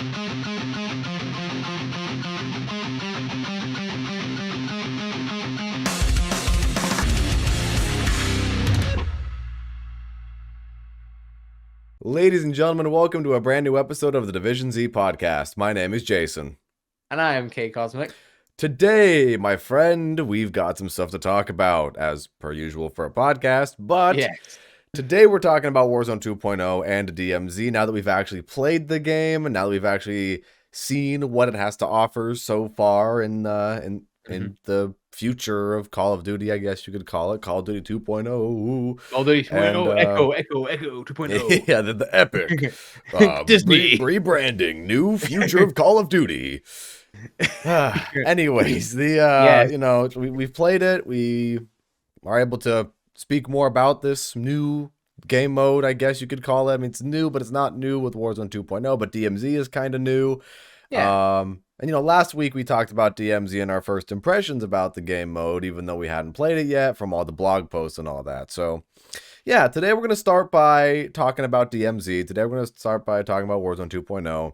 Ladies and gentlemen, welcome to a brand new episode of the Division Z podcast. My name is Jason. And I am K Cosmic. Today, my friend, we've got some stuff to talk about, as per usual for a podcast, but Yes. Today we're talking about Warzone 2.0 and DMZ, now that we've actually played the game, and now that we've actually seen what it has to offer so far in the future of Call of Duty, I guess you could call it, Call of Duty 2.0. Call of Duty 2.0, And, Echo 2.0. Yeah, the epic Disney. rebranding, new future of Call of Duty. Anyways, we've played it. We are able to speak more about this new game mode, I guess you could call it. I mean, it's new, but it's not new with Warzone 2.0, but DMZ is kind of new. Yeah. And last week we talked about DMZ and our first impressions about the game mode, even though we hadn't played it yet, from all the blog posts and all that. So, yeah, today we're going to start by talking about DMZ. Today we're going to start by talking about Warzone 2.0.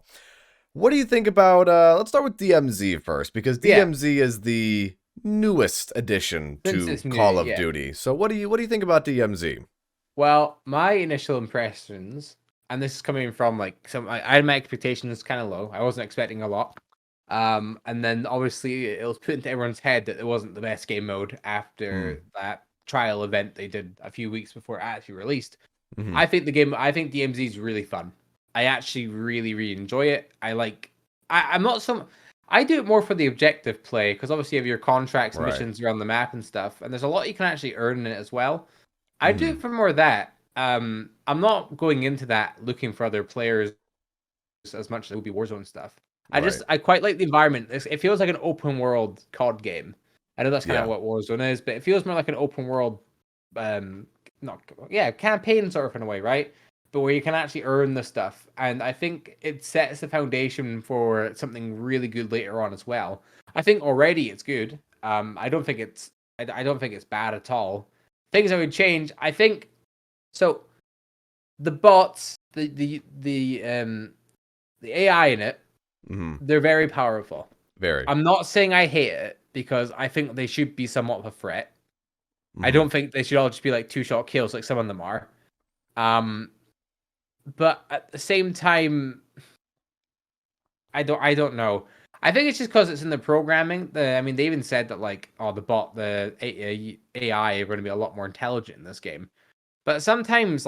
What do you think about, let's start with DMZ first, because DMZ is the newest addition to Call of Duty. So what do you think about DMZ? Well, my initial impressions, and this is coming from I had my expectations kind of low. I wasn't expecting a lot. And then obviously it was put into everyone's head that it wasn't the best game mode after that trial event they did a few weeks before it actually released. Mm-hmm. I think DMZ is really fun. I actually really, really enjoy it. I do it more for the objective play, because obviously you have your contracts and missions around the map and stuff, and there's a lot you can actually earn in it as well. I do it for more of that. I'm not going into that looking for other players as much as it would be Warzone stuff. I quite like the environment. It feels like an open world COD game. I know that's kind of what Warzone is, but it feels more like an open world campaign sort of in a way, right? But where you can actually earn the stuff. And I think it sets the foundation for something really good later on as well. I think already it's good. I don't think it's bad at all. Things I would change, I think. So the bots, the AI in it, they're very powerful. Very. I'm not saying I hate it, because I think they should be somewhat of a threat. I don't think they should all just be like 2-shot kills like some of them are. But at the same time, I don't know. I think it's just because it's in the programming. They even said that the AI are going to be a lot more intelligent in this game. But sometimes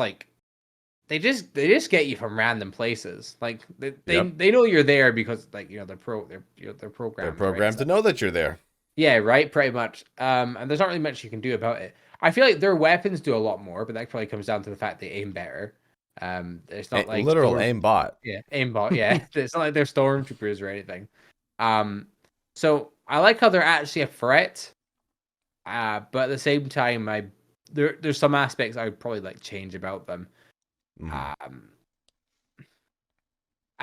they just get you from random places. They know you're there because they're programmed. They're programmed to know that you're there. Yeah, right. Pretty much. And there's not really much you can do about it. I feel like their weapons do a lot more, but that probably comes down to the fact they aim better. It's not like literal aimbot. Yeah, aimbot. Yeah, it's not like they're stormtroopers or anything. So I like how they're actually a threat. But at the same time, there's some aspects I would probably change about them. I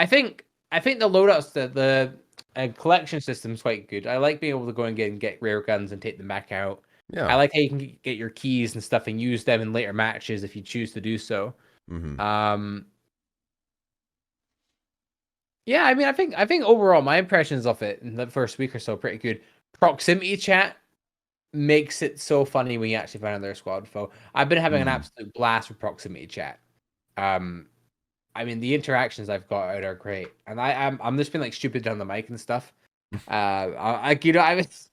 think the loadouts, the collection system is quite good. I like being able to go and get rare guns and take them back out. Yeah. I like how you can get your keys and stuff and use them in later matches if you choose to do so. Yeah, I think overall my impressions of it in the first week or so are pretty good. Proximity chat makes it so funny when you actually find another squad foe. I've been having an absolute blast with proximity chat. The interactions I've got out are great, and I'm just being stupid down the mic and stuff. I'm just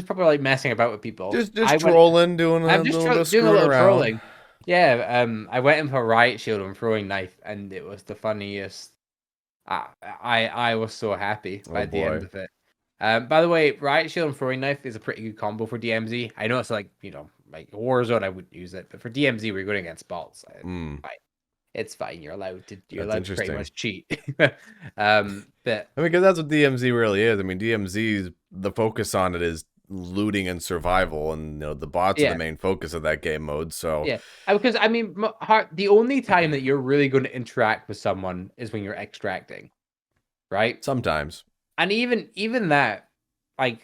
probably messing about with people. Just trolling, doing a little trolling. Yeah, I went in for a riot shield and throwing knife, and it was the funniest. I was so happy by the end of it. By the way, riot shield and throwing knife is a pretty good combo for DMZ. I know it's like Warzone, I wouldn't use it, but for DMZ, we're going against bots. It's fine. You're allowed to pretty much cheat. But because that's what DMZ really is. DMZ's the focus on it is looting and survival, and the bots are the main focus of that game mode. So because the only time that you're really going to interact with someone is when you're extracting, right? Sometimes, and even that, I've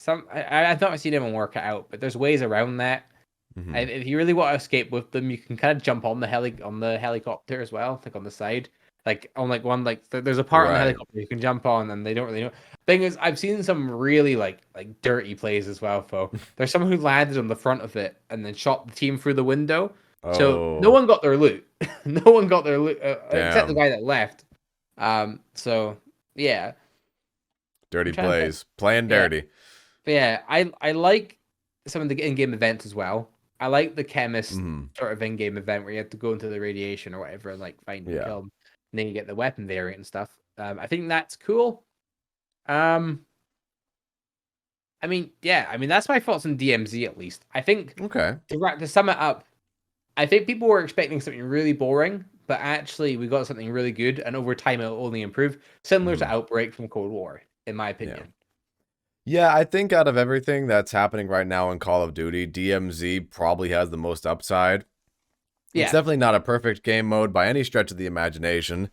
not seen anyone work it out, but there's ways around that. Hmm. And if you really want to escape with them, you can kind of jump on the helicopter as well, like on the side, like on like one like there's a part on the Right. helicopter you can jump on, and they don't really know. Thing is, I've seen some really like dirty plays as well. Fo, there's someone who landed on the front of it and then shot the team through the window, so no Oh, one got their loot. No one got their loot except the damn. guy that left. So yeah, I'm Dirty trying to think. plays. Playing Yeah, dirty. but yeah, I like some of the in-game events as well. I like the chemist Hmm. sort of in-game event where you have to go into the radiation or whatever and like find and Yeah. kill them, and then you get the weapon variant and stuff. I think that's cool. Um, I mean, yeah, I mean that's my thoughts on DMZ at least. I think Okay. to sum it up, I think people were expecting something really boring, but actually we got something really good, and over time it'll only improve, similar to Hmm. Outbreak from Cold War, in my Yeah. opinion. Yeah, I think out of everything that's happening right now in Call of Duty, DMZ probably has the most upside. It's Yeah. definitely not a perfect game mode by any stretch of the imagination.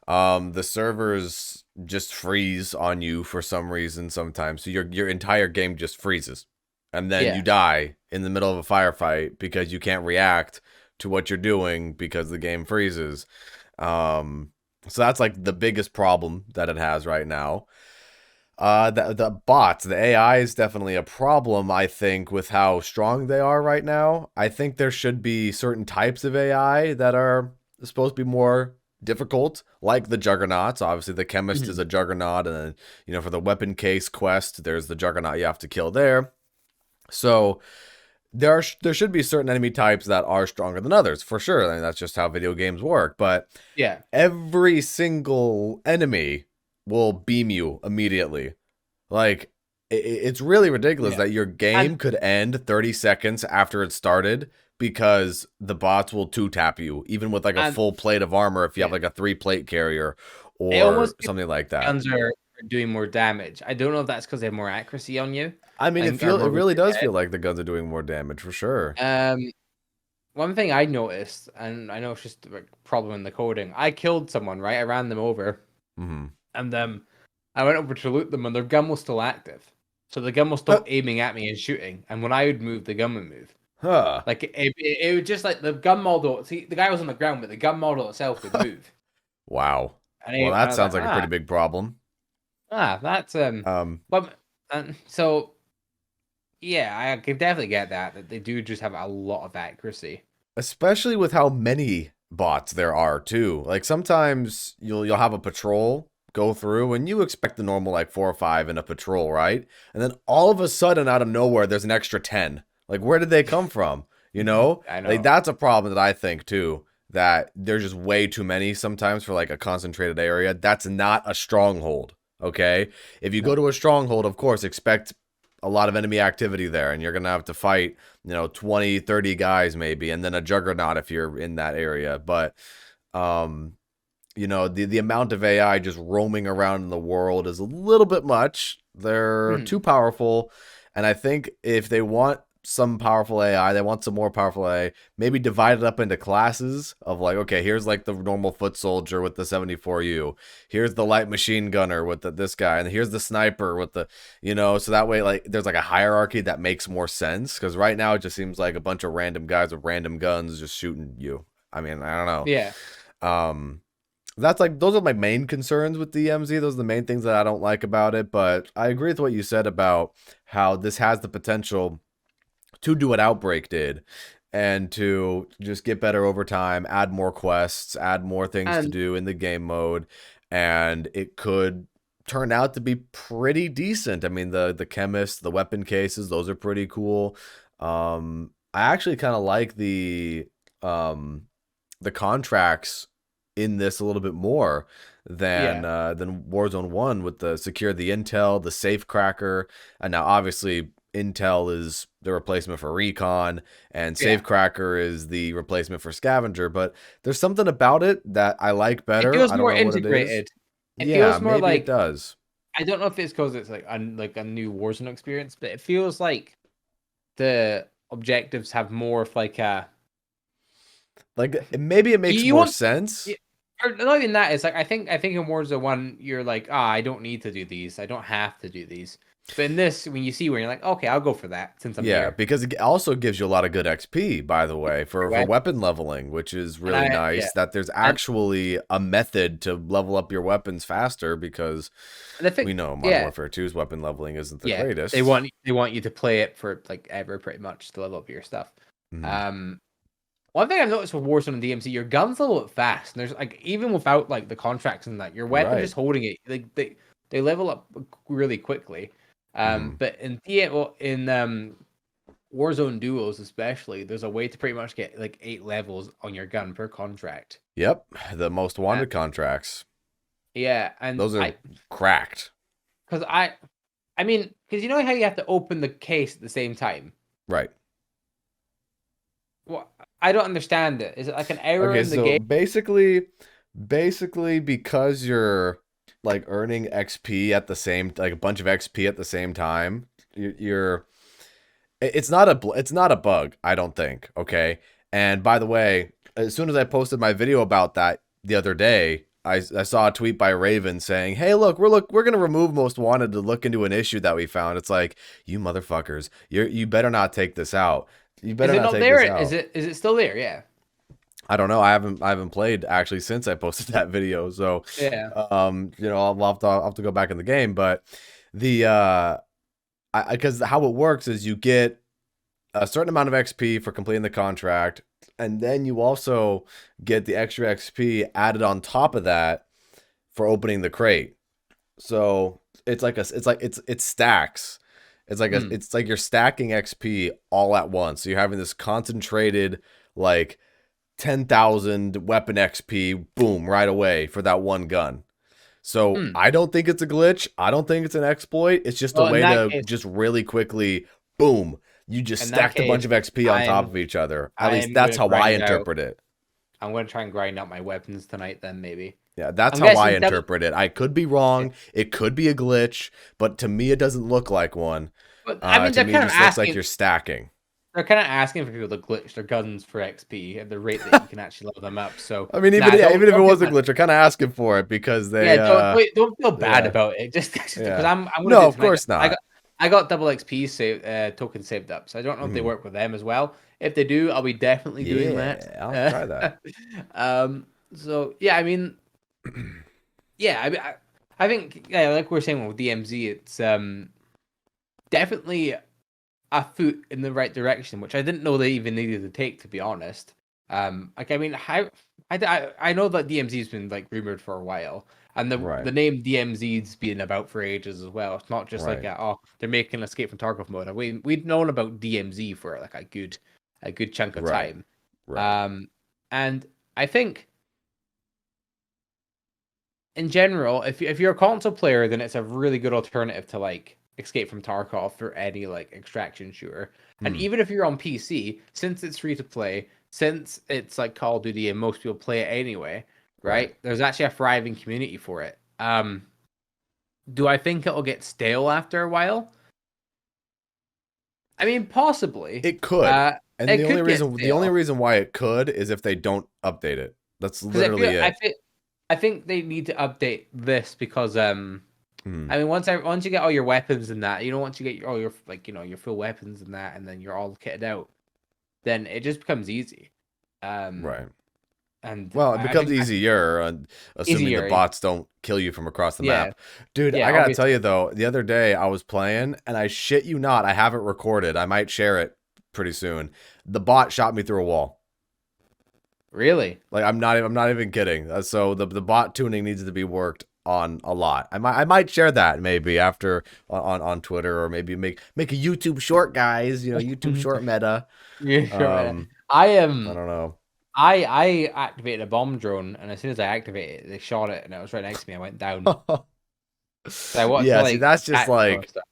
The servers just freeze on you for some reason sometimes. So your entire game just freezes. And then you Yeah. die in the middle of a firefight because you can't react to what you're doing because the game freezes. So that's like the biggest problem that it has right now. The bots, the AI is definitely a problem, I think, with how strong they are right now. I think there should be certain types of AI that are supposed to be more difficult, like the Juggernauts. Obviously, the chemist is Mhm. a Juggernaut, and then, for the weapon case quest, there's the Juggernaut you have to kill there. So there should be certain enemy types that are stronger than others, for sure. I mean, that's just how video games work. But Yeah. every single enemy will beam you immediately. Like, it's really ridiculous Yeah. that your And game could end 30 seconds after it started because the bots will two tap you, even with like a and full plate of armor if you have yeah, like a 3 plate carrier it or almost feels something like like that. guns are doing more damage. I don't know if that's because they have more accuracy on you I mean, and are it more over really your does head. feel like the guns are doing more damage for sure. One thing I noticed, and I know it's just a problem in the coding. I killed someone, right? I ran them over, Hmm. and I went over to loot them, and their gun was still active. So the gun was Huh. still aiming at me and shooting. And when I would move, the gun would move. Huh. Like it would just like the gun model. See, the guy was on the ground, but the gun model itself would move. Wow. And Well, I that was like, sounds like a pretty big problem. that's Um, But so yeah, I can definitely get that they do just have a lot of accuracy. Especially with how many bots there are too. Like sometimes you'll have a patrol go through and you expect the normal like 4 or 5 in a patrol, right? And then all of a sudden out of nowhere there's an extra 10. Like where did they come from? You know? I Like know. that's a problem that I think too. That there's just way too many sometimes for like a concentrated area. That's not a stronghold. Okay? If you go No. to a stronghold, of course, expect a lot of enemy activity there and you're going to have to fight 20, 30 guys maybe, and then a juggernaut if you're in that area. But, um, the amount of AI just roaming around in the world is a little bit much. They're Mhm. too powerful. And I think if they want some powerful AI, they want some more powerful AI, maybe divide it up into classes of like, okay, here's like the normal foot soldier with the 74U. Here's the light machine gunner with this guy. And here's the sniper with so that way, like, there's like a hierarchy that makes more sense. Because right now it just seems like a bunch of random guys with random guns just shooting you. I mean, I don't Yeah. know. That's like those are my main concerns with DMZ. Those are the main things that I don't like about it. But I agree with what you said about how this has the potential to do what Outbreak did and to just get better over time, add more quests, add more things to And do in the game mode, and it could turn out to be pretty decent. I mean, the chemist, the weapon cases, those are pretty cool. I actually kind of like the contracts in this a little bit more yeah. than Warzone 1 with the secure the intel, the safe cracker, and now obviously Intel is the replacement for Recon, and Yeah. Safecracker is the replacement for Scavenger. But there's something about it that I like It better. feels I don't more know what it is. integrated. It Yeah, feels more maybe it like does. I don't know if it's because it's like a new Warzone experience, but it feels like the objectives have more of like a Like maybe it makes you more want sense. y- or not even that. It's like I think in Warzone 1 you're like, I don't need to do these. I don't have to do these. But in this, when you see where you're like, okay, I'll go for that since I'm Yeah, here. because it also gives you a lot of good XP, by the way, for Weapon. weapon leveling, which is And really yeah, nice that there's and actually a method to level up your weapons faster because and I we think know Modern yeah, Warfare 2's weapon leveling isn't the yeah, greatest. they want you to play it for like ever pretty much to level up your stuff. Mhm. Um, One thing I've noticed with Warzone and DMC, your guns level up fast. And there's like even without like the contracts and that, your You're weapon right. just holding it, like they level up really quickly. Mhm. But in Warzone duos especially, there's a way to pretty much get like 8 levels on your gun per contract. Yep, the most Uh, wanted contracts. yeah, and Those are cracked. because I mean, because you know how you have to open the case at the same time. Right. Well, I don't understand it. Is it like an error Okay, in the so game? basically because you're like earning XP at the same like a bunch of XP at the same time, you're it's not a bug, I don't think, okay? And by the way, as soon as I posted my video about that the other day, I saw a tweet by Raven saying, "Hey, we're going to remove most wanted to look into an issue that we found." It's like, "You motherfuckers, you better not take this out. You Is better it not not take there? this out." Is it still there? Yeah. I don't know. I haven't played actually since I posted that video. So, Yeah. I'll have to go back in the game. But the because how it works is you get a certain amount of XP for completing the contract, and then you also get the extra XP added on top of that for opening the crate. So it stacks. Hmm. It's like you're stacking XP all at once. So you're having this concentrated like 10,000 weapon XP, boom, right away for that one gun. So Hmm. I don't think it's a glitch. I don't think it's an exploit. It's just a Well, way to just really quickly, boom, you just in that stacked a bunch case, of XP on top I'm of each other. At least I'm that's gonna how I grind out. interpret it. I'm gonna try and grind out my weapons tonight. Then maybe. Yeah, that's I'm how I guessing double. interpret it. I could be wrong. It could be a glitch, but to me, it doesn't look like one. But I mean, To they're me, it kind of just looks like asking. you're stacking. They're kind of asking for people to glitch their guns for XP at the rate that you can actually level them up. So I mean, nah, even if it don't feel was a bad. glitch, they're kind of asking for it because Yeah, they, don't feel bad yeah, about it. Just because yeah. I'm gonna do No, it of tonight. course not. I got double XP tokens saved up, so I don't know if they Mhm. work with them as well. If they do, I'll be definitely doing that. Yeah, I'll Uh, try that. so yeah, I mean, yeah, I think yeah, like we are saying with DMZ, it's definitely a foot in the right direction, which I didn't know they even needed to take, to be honest. Like I mean, how I know that DMZ's been like rumored for a while, and Right, the name DMZ's been about for ages as well. It's not just like right, oh they're making Escape from Tarkov mode. We'd known about DMZ for like a good chunk of right, time. right. Um, and I think in general, if you're a console player, then it's a really good alternative to like Escape from Tarkov or any like extraction shooter. And Hmm. even if you're on PC, since it's free to play, since it's like Call of Duty and most people play it anyway, Right. right? There's actually a thriving community for it. Do I think it'll get stale after a while? I mean, possibly. It could. Uh, And it could get the only stale reason why it could is if they don't update it. That's because literally it. I think they need to update this because Hmm. I mean, once you get all your weapons and that, once you get all your like, your full weapons and that, and then you're all kitted out, then it just becomes easy. Um, Right. and Well, it I becomes think easier, assuming the easier. bots don't kill you from across the Yeah, map. Dude, yeah, I gotta tell obviously. you though, the other day I was playing, and I shit you not, I have it recorded. I might share it pretty soon. The bot shot me through a wall. Really? Like I'm not even kidding. So the bot tuning needs to be worked on a lot. I might share that maybe after on Twitter, or maybe make a YouTube short, guys. You know, YouTube short meta. Yeah, sure. Um, I I don't know. I activated a bomb drone, and as soon as I activated it, they shot it, and it was right next to me. I went down. So I watched Yeah, see, like that's just tactical like stuff.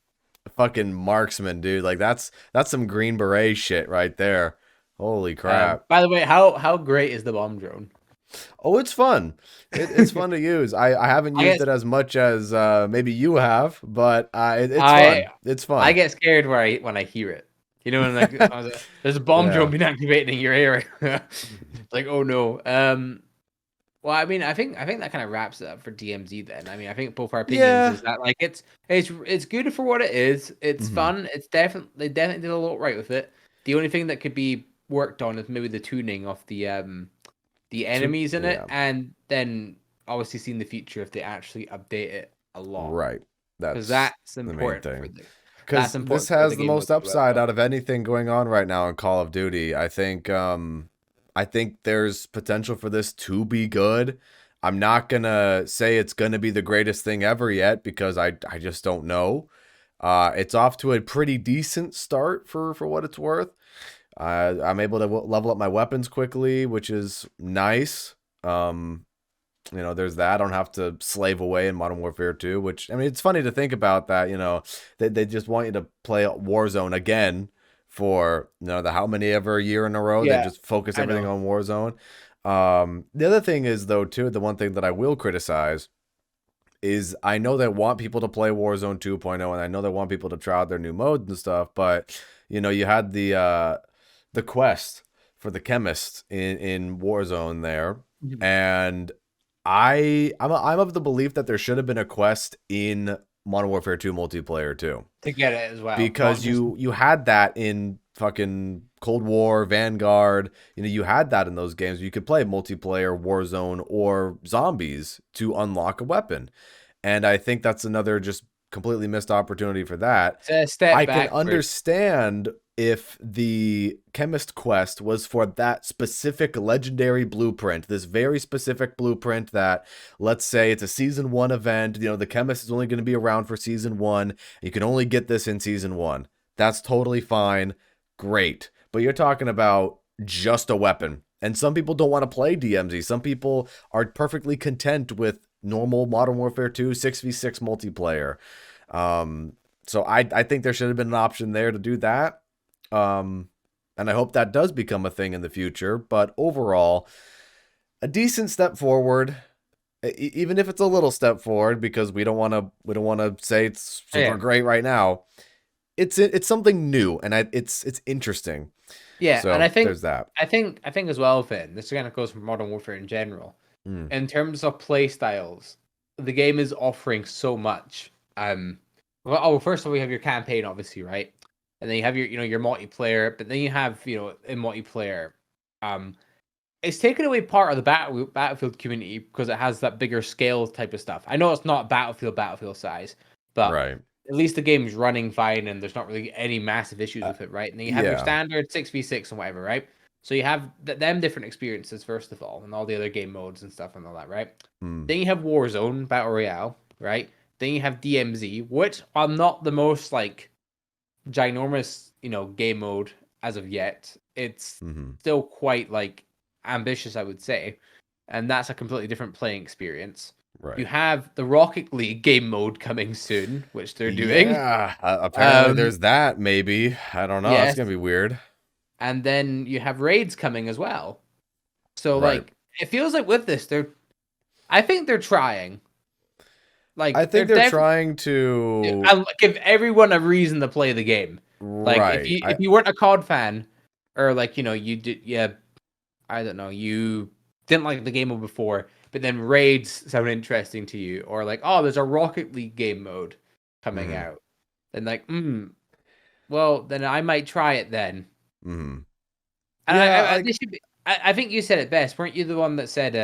fucking marksman, dude. Like that's some Green Beret shit right there. Holy crap. By the way, how great is the bomb drone? Oh, it's fun. It's fun to use. I haven't I used guess it as much as maybe you have, but it's I fun. It's I fun. get scared when I hear it. And like I was like, there's a bomb drone Yeah. being activated in your area. It's like, oh no. Well, I mean, I think that kind of wraps it up for DMZ then. I mean, I think both our opinions Yeah. is that like it's good for what it is. It's Hmm. fun. It's definitely they definitely did a lot right with it. The only thing that could be worked on is maybe the tuning of the enemies in it, Yeah. and then obviously seeing the future if they actually update it a lot, Right. because That's the main thing. that's Because this important for the has the game mode most to do well. upside out of anything going on right now in Call of Duty. I think there's potential for this to be good. I'm not gonna say it's gonna be the greatest thing ever yet because I just don't know. It's off to a pretty decent start for what it's worth. I'm able to level up my weapons quickly, which is nice. Um, there's that. I don't have to slave away in Modern Warfare 2, which, I mean, it's funny to think about that, they just want you to play Warzone again for, the how many ever year in a row. They've Yeah, just focused I everything know. on Warzone. The other thing is, though, too, the one thing that I will criticize is I know they want people to play Warzone 2.0, and I know they want people to try out their new modes and stuff, but, you had the quest for the chemist in Warzone there, Mhm. and I'm of the belief that there should have been a quest in Modern Warfare 2 multiplayer too, To get it as well, not because just you had that in fucking Cold War, Vanguard. You had that in those games. You could play multiplayer Warzone or zombies to unlock a weapon, and I think that's another just completely missed opportunity for that. a step I can backward. understand if the chemist quest was for that specific legendary blueprint, this very specific blueprint that, let's say it's a season 1 event, the chemist is only going to be around for season 1. You can only get this in season 1. That's totally fine. Great. But you're talking about just a weapon. And some people don't want to play DMZ. Some people are perfectly content with normal Modern Warfare 2 6v6 multiplayer. Um, so I think there should have been an option there to do that. Um, and I hope that does become a thing in the future. But overall, a decent step forward, even if it's a little step forward, because we don't want to say it's super Yeah. great right now. It's something new, and it's interesting. Yeah, and So there's that. I think as well, Finn, this kind of goes for Modern Warfare in general. Mm, In terms of play styles, the game is offering so much. First of all, we have your campaign, obviously, right? And then you have your multiplayer, but then you have, in multiplayer, um, it's taken away part of the Battlefield community because it has that bigger scale type of stuff. I know it's not Battlefield size, but right. at least the game's running fine and there's not really any massive issues Uh, with it, right? And then you have your yeah. standard 6v6 and whatever, right? So you have them different experiences first of all, and all the other game modes and stuff and all that, right? Mm, Then you have Warzone Battle Royale, right? Then you have DMZ, which are not the most like ginormous, game mode as of yet. It's mm-hmm. still quite like ambitious, I would say, and that's a completely different playing experience. You Right. have the Rocket League game mode coming soon, which they're doing. Yeah. Apparently Um, there's that. Maybe, I don't know. That's yes, gonna be weird. and then you have raids coming as well. So Right. like, it feels like with this, I think they're trying. I Like, they're think they're definitely. trying to. I give everyone a reason to play the game. Like if Right. you if you weren't a COD fan, or like you did, yeah, I don't know, you didn't like the game mode before, but then raids sound interesting to you, or like, oh, there's a Rocket League game mode coming Mm-hmm. out, then like, well, then I might try it then. Mm-hmm. And Yeah. this should be. I think you said it best, weren't you? The one that said,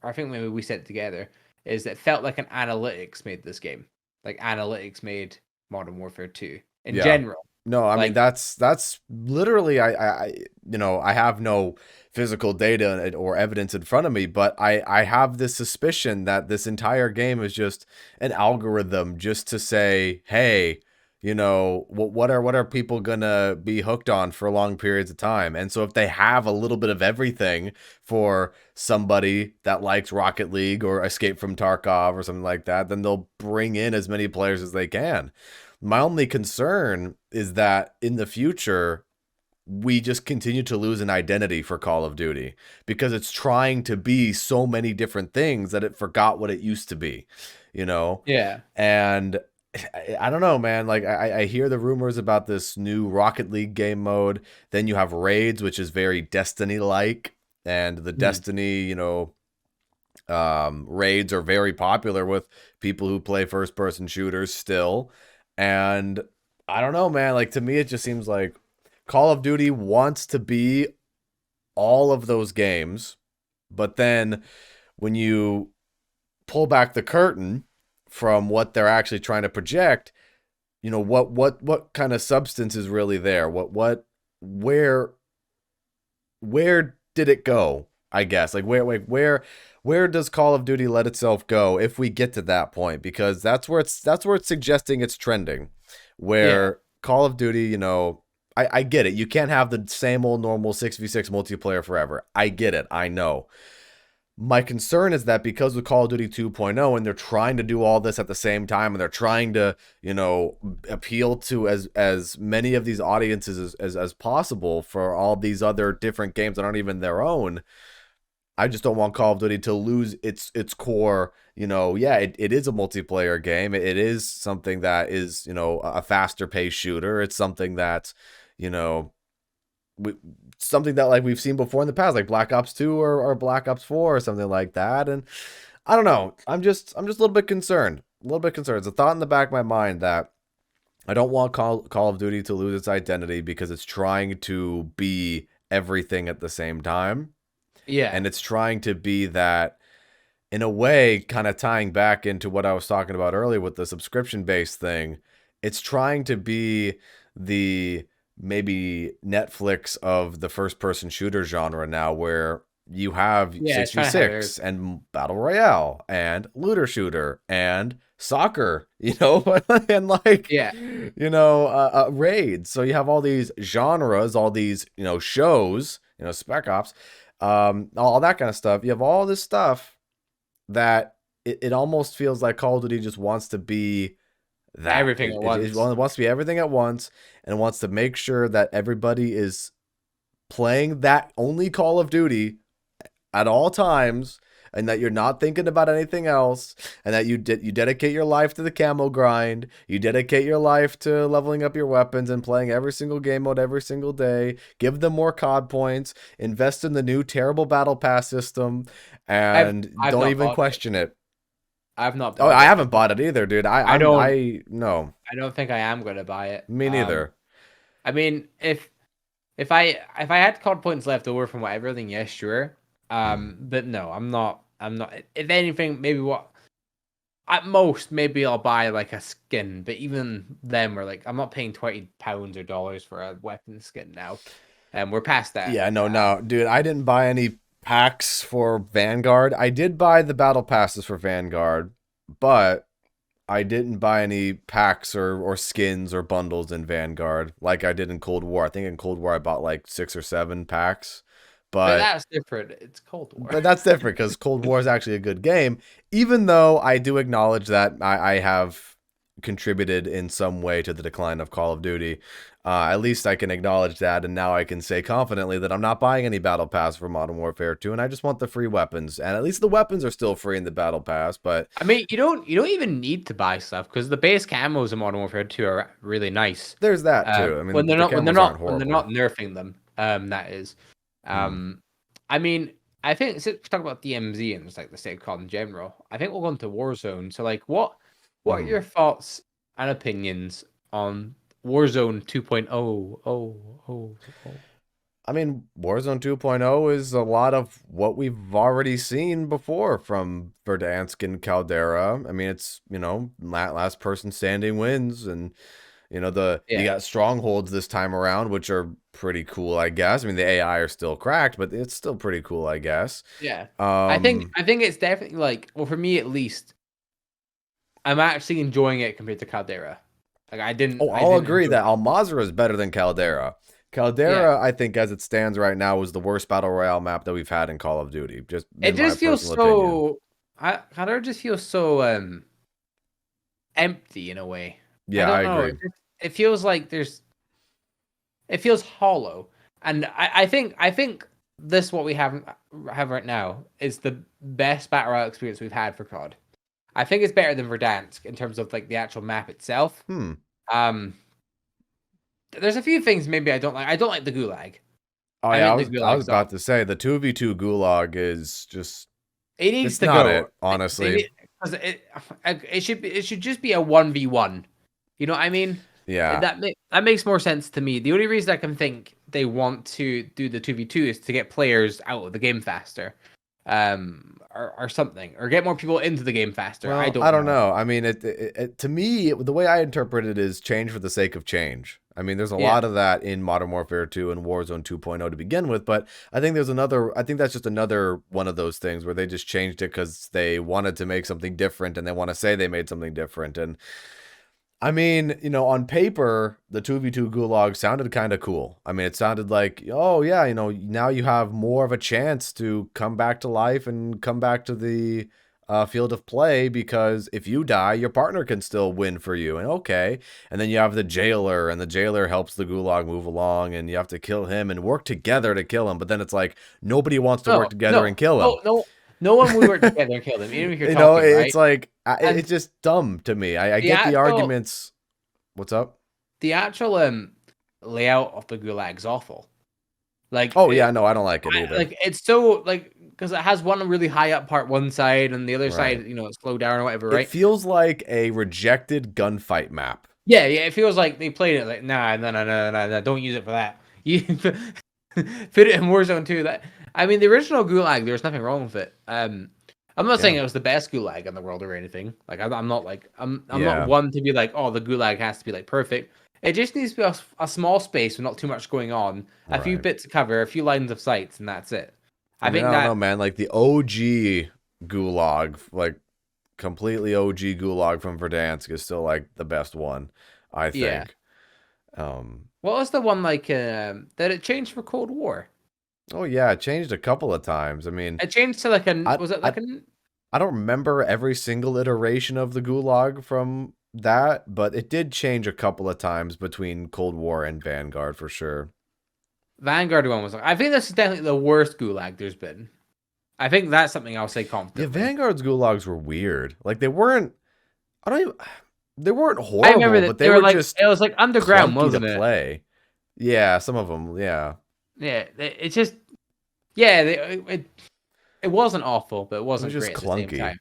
or I think maybe we said it together, is that it felt like an analytics made this game, like analytics made Modern Warfare 2 in Yeah. general. No, I mean Like, that's literally I have no physical data or evidence in front of me, but I have this suspicion that this entire game is just an algorithm just to say, hey, what are people gonna be hooked on for long periods of time? And so if they have a little bit of everything for somebody that likes Rocket League or Escape from Tarkov or something like that, then they'll bring in as many players as they can. My only concern is that in the future, we just continue to lose an identity for Call of Duty because it's trying to be so many different things that it forgot what it used to be, you know? yeah. And I don't know, man. Like, I hear the rumors about this new Rocket League game mode. Then you have Raids, which is very Destiny like. And the Mhm. Destiny, Raids are very popular with people who play first person shooters still. And I don't know, man. Like, to me, it just seems like Call of Duty wants to be all of those games. But then when you pull back the curtain from what they're actually trying to project, what kind of substance is really there? Where where did it go? I guess like where does Call of Duty let itself go if we get to that point? Because that's where it's suggesting it's trending. Yeah. Where Call of Duty, I get it. You can't have the same old normal 6v6 multiplayer forever. I get it. I know. My concern is that because of Call of Duty 2.0 and they're trying to do all this at the same time and they're trying to, appeal to as many of these audiences as possible for all these other different games that aren't even their own. I just don't want Call of Duty to lose its core. Yeah, it is a multiplayer game. It is something that is, a faster paced shooter. It's something that, you know, something that like we've seen before in the past, like Black Ops 2 or Black Ops 4 or something like that. And I don't know. I'm just a little bit concerned. A little bit concerned. It's a thought in the back of my mind that I don't want Call of Duty to lose its identity because it's trying to be everything at the same time. Yeah. And it's trying to be that, in a way, kind of tying back into what I was talking about earlier with the subscription based thing. It's trying to be the maybe Netflix of the first person shooter genre now, where you have Yeah, it's trying to have 6v6 and Battle Royale and looter shooter and soccer, and like, yeah. raids. So you have all these genres, all these, shows, Spec Ops, all that kind of stuff. You have all this stuff that it almost feels like Call of Duty just wants to be that. Everything at It once. wants to be everything at once and wants to make sure that everybody is playing that only Call of Duty at all times, and that you're not thinking about anything else, and that you dedicate your life to the camo grind, you dedicate your life to leveling up your weapons and playing every single game mode every single day, give them more COD points, invest in the new terrible battle pass system, and I've don't not even bought it. question it. I've not Oh, bought I it. haven't bought it either, dude. I don't No, I don't think I am gonna buy it. me neither. I mean, if I had COD points left over from whatever, then yes, sure. But no, I'm not. I'm not. If anything, maybe at most maybe I'll buy like a skin. But even then, we're like, I'm not paying £20 or dollars for a weapon skin now, and we're past that. Yeah, no, dude. I didn't buy any packs for Vanguard. I did buy the battle passes for Vanguard, but I didn't buy any packs or skins or bundles in Vanguard like I did in Cold War. I think in Cold War I bought like 6 or 7 packs, But but that's different. It's Cold War. that's different because Cold War is actually a good game. Even though I do acknowledge that I have contributed in some way to the decline of Call of Duty. At least I can acknowledge that, and now I can say confidently that I'm not buying any Battle Pass for Modern Warfare 2, and I just want the free weapons. And at least the weapons are still free in the Battle Pass, but I mean, you don't even need to buy stuff because the base camos in Modern Warfare 2 are really nice. there's that too. I When mean, they're the not when they're camos aren't not when they're horrible. not nerfing them. That is. Hmm. I mean, I think since we talk about DMZ and it's like the state of COD in general, I think we'll go into Warzone. So, like, what are Hmm. your thoughts and opinions on Warzone 2.0? Oh. I mean, Warzone 2.0 is a lot of what we've already seen before from Verdansk and Caldera. I mean, it's, last person standing wins, and you Yeah, got strongholds this time around, which are pretty cool, I guess. I mean, the AI are still cracked, but it's still pretty cool, I guess. yeah. I think Um, I think it's definitely like, well, for me at least, I'm actually enjoying it compared to Caldera. Like I I'll didn't agree enjoy that it. Almazra is better than Caldera. Yeah. Caldera, I think, as it stands right now, is the worst battle royale map that we've had in Call of Duty, just It in my just feels personal opinion. so. Caldera just feels so empty in a way. I Yeah, I don't know. agree. It feels like it feels hollow, and I think this what we have right now is the best battle royale experience we've had for COD. I think it's better than Verdansk in terms of like the actual map itself. Hmm. Um, there's a few things maybe I don't like. I don't like the Gulag. Oh I yeah, think I the was I Gulag was about sucks. to say the 2v2 Gulag is just. It needs It's to not go. it, honestly. Because it should just be a 1v1. You know what I mean? Yeah. That makes more sense to me. The only reason I can think they want to do the 2v2 is to get players out of the game faster, or something, or get more people into the game faster. I Well, I don't don't know. know. I mean, to me, the way I interpret it is change for the sake of change. I mean, there's a Yeah. lot of that in Modern Warfare 2 and Warzone 2.0 to begin with, but I think there's another, I think that's just another one of those things where they just changed it because they wanted to make something different and they want to say they made something different. And I mean, on paper, the 2v2 Gulag sounded kind of cool. I mean, it sounded like, oh, yeah, now you have more of a chance to come back to life and come back to the field of play because if you die, your partner can still win for you. And okay. And then you have the jailer, and the jailer helps the Gulag move along, and you have to kill him and work together to kill him. But then it's like, nobody wants to work No, together no, and kill him. no, no. No one would work together and kill them, even if you're talking, It's right? like, And it's just dumb to me. I the get the actual arguments. What's up? the actual layout of the Gulag's awful. Like Oh yeah, no, I don't like it either. it's so like because it has one really high up part one side and the other Right. side, it's slow down or whatever, It right? feels like a rejected gunfight map. Yeah, yeah. It feels like they played it like nah, no, no, no, no, no. Don't use it for that. You fit it in Warzone 2. That I mean, the original Gulag, there's nothing wrong with it. I'm not saying Yeah. it was the best Gulag in the world or anything. Like I'm not like I'm not Yeah. one to be like, oh, the Gulag has to be like perfect. It just needs to be a small space with not too much going on, a few Right. bits of cover, a few lines of sights, and that's it. I I mean, think I don't know, that man. Like the OG Gulag, like completely OG Gulag from Verdansk is still like the best one, I yeah. think. Um What was the one like that it changed for Cold War? oh yeah, it changed a couple of times. I mean, It changed to like a I was it I like a I don't remember every single iteration of the Gulag from that, but it did change a couple of times between Cold War and Vanguard for sure. Vanguard one was like I think this is definitely the worst Gulag there's been. I think that's something I'll say Yeah, confidently. Vanguard's gulags were weird. Like they weren't. I don't even. They weren't I remember horrible, that but they they were were like just it was like underground, clunky to wasn't it? play. Yeah, some of them. Yeah, Yeah, it's just yeah, it wasn't awful, but it it was wasn't just great at the same clunky. time.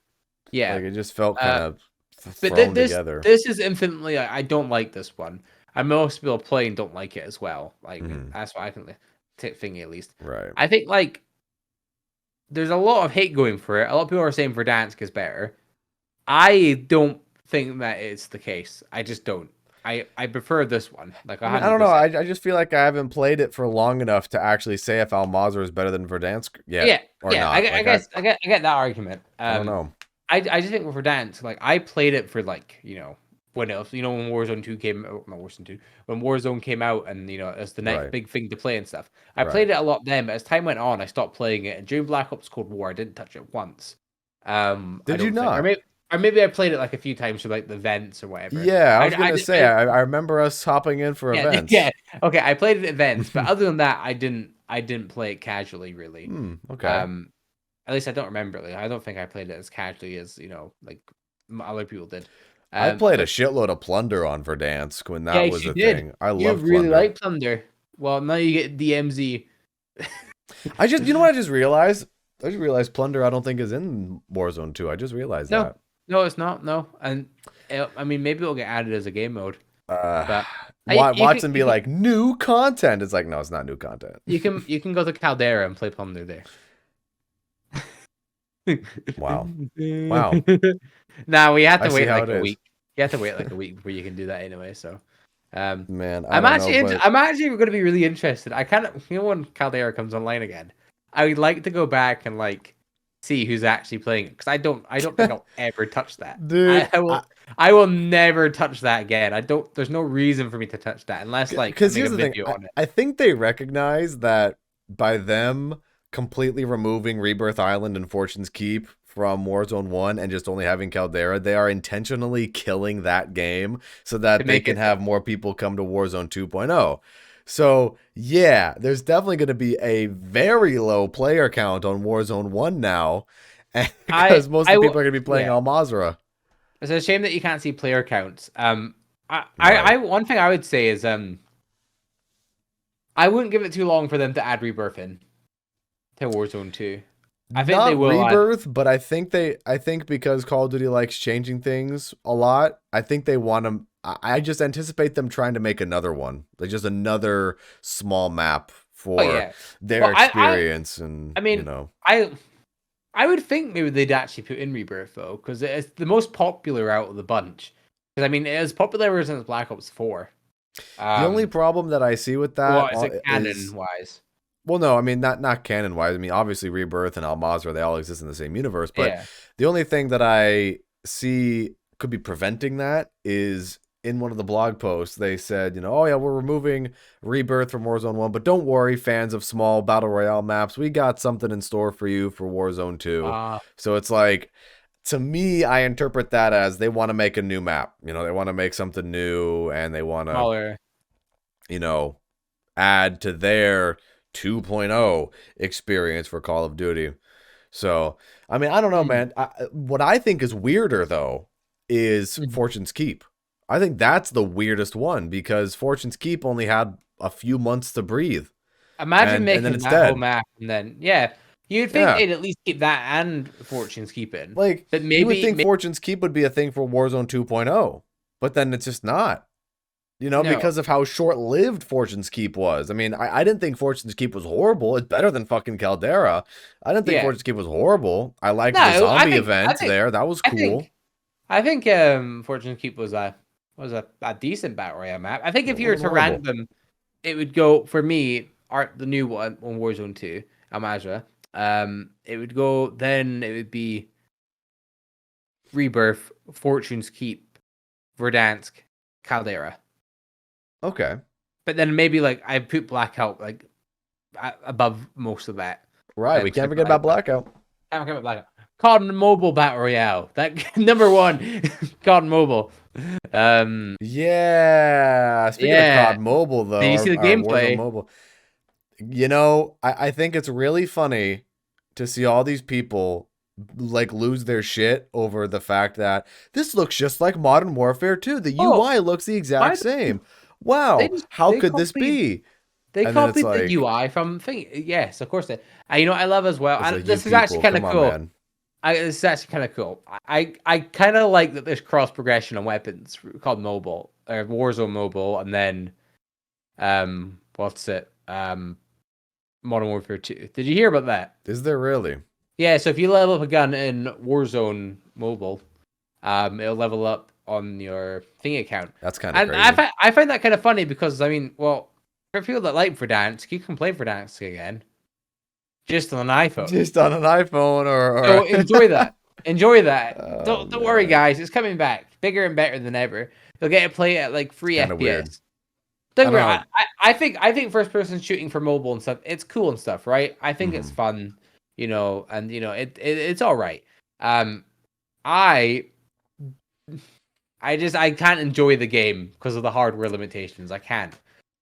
Yeah, Like it just felt kind uh, of but thrown together. this is infinitely. I don't like this one. And most people playing don't like it as well. Like Hmm. that's what I think. Thingy at least. Right. I think like there's a lot of hate going for it. A lot of people are saying Verdansk is better. I don't think that it's the case. I just don't. I prefer this one, like I mean, I don't know. 100%. I just feel like I haven't played it for long enough to actually say if Almazar is better than Verdansk yet Yeah, or yeah. not. I Like guess I get that argument. I don't know. I just think with Verdansk, like I played it for like when else when Warzone 2 came out, not Warzone 2, when Warzone came out and it's the next Right. big thing to play and stuff. I Right. played it a lot then, but as time went on, I stopped playing it. And during Black Ops Cold War, I didn't touch it once. I Did you don't think, not? or maybe I played it like a few times for like the vents or whatever. Yeah, I was I gonna did, say. I remember us hopping in for yeah, events. yeah. Okay, I played it at events, but other than that, I didn't play it casually really. Okay. Um, at least I don't remember it. Like, I don't think I played it as casually as like other people did. I played a But shitload of Plunder on Verdansk when that yes, was you a did. thing. I You love really Plunder. like Thunder. Well, now you get DMZ. You know what I just realized? I just realized Plunder I don't think is in Warzone 2. I just realized No, that. no, it's not. No, and I mean maybe it'll get added as a game mode, Uh, but you watch them be like, new content. It's like, no, it's not new content. you can go to Caldera and play Plunder there. Wow. Wow. Now we have I to see wait how like it a is. week. You have to wait like a week before you can do that anyway. So, Man, I don't know, but I'm actually going to be really interested. I kind of when Caldera comes online again, I would like to go back and like see who's actually playing it because I don't think I'll ever touch that. dude, I will never touch that again. I don't. There's no reason for me to touch that unless like I because make a here's the thing. video on it. I think they recognize that by them completely removing Rebirth Island and Fortune's Keep from Warzone 1 and just only having Caldera, they are intentionally killing that game so To that they make can it have more people come to Warzone 2.0. So, yeah, there's definitely going to be a very low player count on Warzone 1 now because most of the people are going to be playing yeah. Al Mazrah. It's a shame that you can't see player counts. Right. One thing I would say is I wouldn't give it too long for them to add Rebirth in to Warzone 2. I think they Not will add. Rebirth, but I think because Call of Duty likes changing things a lot, I think they want to I just anticipate them trying to make another one. Like just another small map Oh for yeah. their Well, experience and, I mean, I I would think maybe they'd actually put in Rebirth though, because it's the most popular out of the bunch. Because I mean, it was popular ever since Black Ops 4. the only Um, problem that I see with that what is it canon is wise? well, no, I mean not canon wise. I mean, obviously Rebirth and Al Mazrah, they all exist in the same universe, but Yeah. the only thing that I see could be preventing that is in one of the blog posts they said, oh yeah, we're removing Rebirth from Warzone 1, but don't worry, fans of small battle royale maps, we got something in store for you for Warzone 2. Uh, So it's like to me, I interpret that as they want to make a new map. They want to make something new and they want to, Smaller. you know, add to their 2.0 experience for Call of Duty. So, I mean, I don't know, Mm. man. What I think is weirder, though, is Mhm. Fortune's Keep. I think that's the weirdest one because Fortune's Keep only had a few months to breathe, Imagine and then making it's that whole dead. map and then yeah, you'd think Yeah, they'd at least keep that and Fortune's Keeping, like but you would think maybe Fortune's Keep would be a thing for Warzone 2.0, but then it's just not. no. Because of how short-lived Fortune's Keep was. I mean, I didn't think Fortune's Keep was horrible. It's better than fucking Caldera. I didn't think Yeah. Fortune's Keep was horrible. I liked the No, zombie event there. That was I cool. think Fortune's Keep was a decent battle royale map. I think It if you were wasn't to rank horrible. them, it would go for me, art the new one on Warzone 2, Amazra. It would go then it would be Rebirth, Fortune's Keep, Verdansk, Caldera. Okay. But then maybe like I put Blackout like above most of that. Right. We Because can't forget about Blackout. I'm coming Blackout. COD Mobile Battle Royale. That number one, COD Mobile. Yeah. Speaking of Yeah. COD Mobile, Did though, you see the our Warzone gameplay? Mobile, I think it's really funny to see all these people like lose their shit over the fact that this looks just like Modern Warfare 2. The Oh, UI looks the exact why same. they Wow, just how could this be? they And then it's copied the like, UI from thing. Yes, of course they. You know what I love as well, it's and like you this is actually people, kind of come on, cool. man. This is actually kind of cool. I kind of like that there's cross progression on weapons called mobile or Warzone mobile, and then what's it Modern Warfare 2. Did you hear about that? Is there really? Yeah, so if you level up a gun in Warzone mobile, it'll level up on your thing account. That's kind of And crazy. I find that kind of funny because I mean, well, for people that like Verdansk, you can play Verdansk again just on an iPhone. Just on an iPhone So or enjoy that. Enjoy that. oh Don't worry, man, guys. It's coming back, bigger and better than ever. You'll get to play at like it's 3 kind of weird. FPS. Don't I get me don't wrong. know. I think first person shooting for mobile and stuff, it's cool and stuff, right? I think it's Mhm. fun, and it's all right. Um, I I can't enjoy the game because of the hardware limitations. I can't.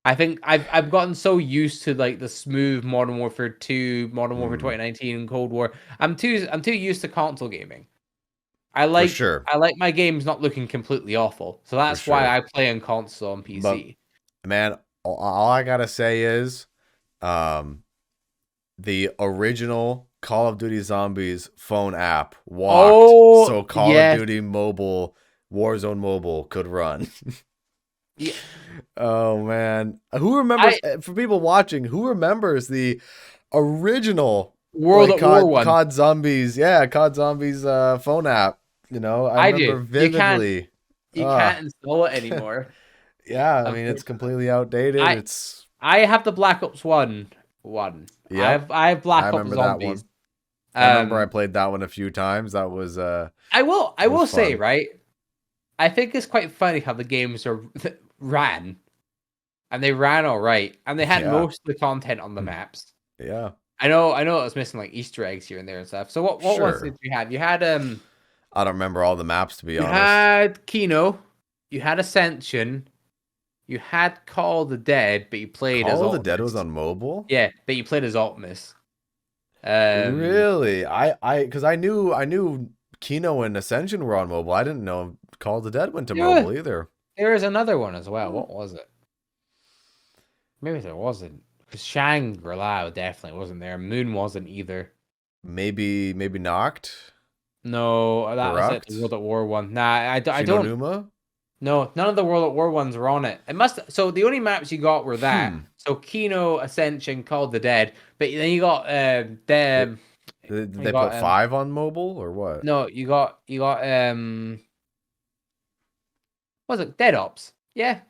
I think I've gotten so used to like the smooth Modern Warfare 2, Modern Warfare Mhm. 2019, and Cold War. I'm too used to console gaming. For sure. I like my games not looking completely awful. So For that's why sure. I play on console and But PC. man, all I gotta say is, um, the original Call of Duty Zombies phone app walked Oh so Call of yes, Duty Mobile, Warzone Mobile could run. yeah. Oh man, who remembers? I For people watching, who remembers the original World like at War one. COD Zombies? Yeah, COD Zombies phone app. I I do. remember vividly. You can't install it anymore. Yeah, I mean it's Unfortunately, completely outdated. I It's I have the Black Ops one. yep, I have I Black Ops remember that Zombies. one. I remember I Um, played that one a few times. That I was will say fun. right. I think it's quite funny how the games are ran, and they ran all right, and they had Yeah. most of the content on the maps. Yeah. I know it was missing like Easter eggs here and there and stuff. So what was it Sure. you had? I don't remember all the maps to be You honest. had Kino, you had Ascension, you had Call of the Dead, but you played as Call of the Dead was Optimus. on mobile? Yeah, but you played as Optimus. Um, Really? Because I knew Kino and Ascension were on mobile. I didn't know Call of the Dead went to yeah, mobile either. there is another one as well. Hmm. What was it? Maybe there wasn't. Because Shangri-La definitely wasn't there. Moon wasn't either. maybe knocked, No, that was it. The World corrupt, at War one. Nah, I don't. Shinonuma. No, none of the World at War ones were on it. It must. So the only maps you got were that. Hmm. So Kino, Ascension, Call of the Dead. But then you got Did, them. did You they put got 5 on mobile or what? no, you got what was it Dead Ops? Yeah,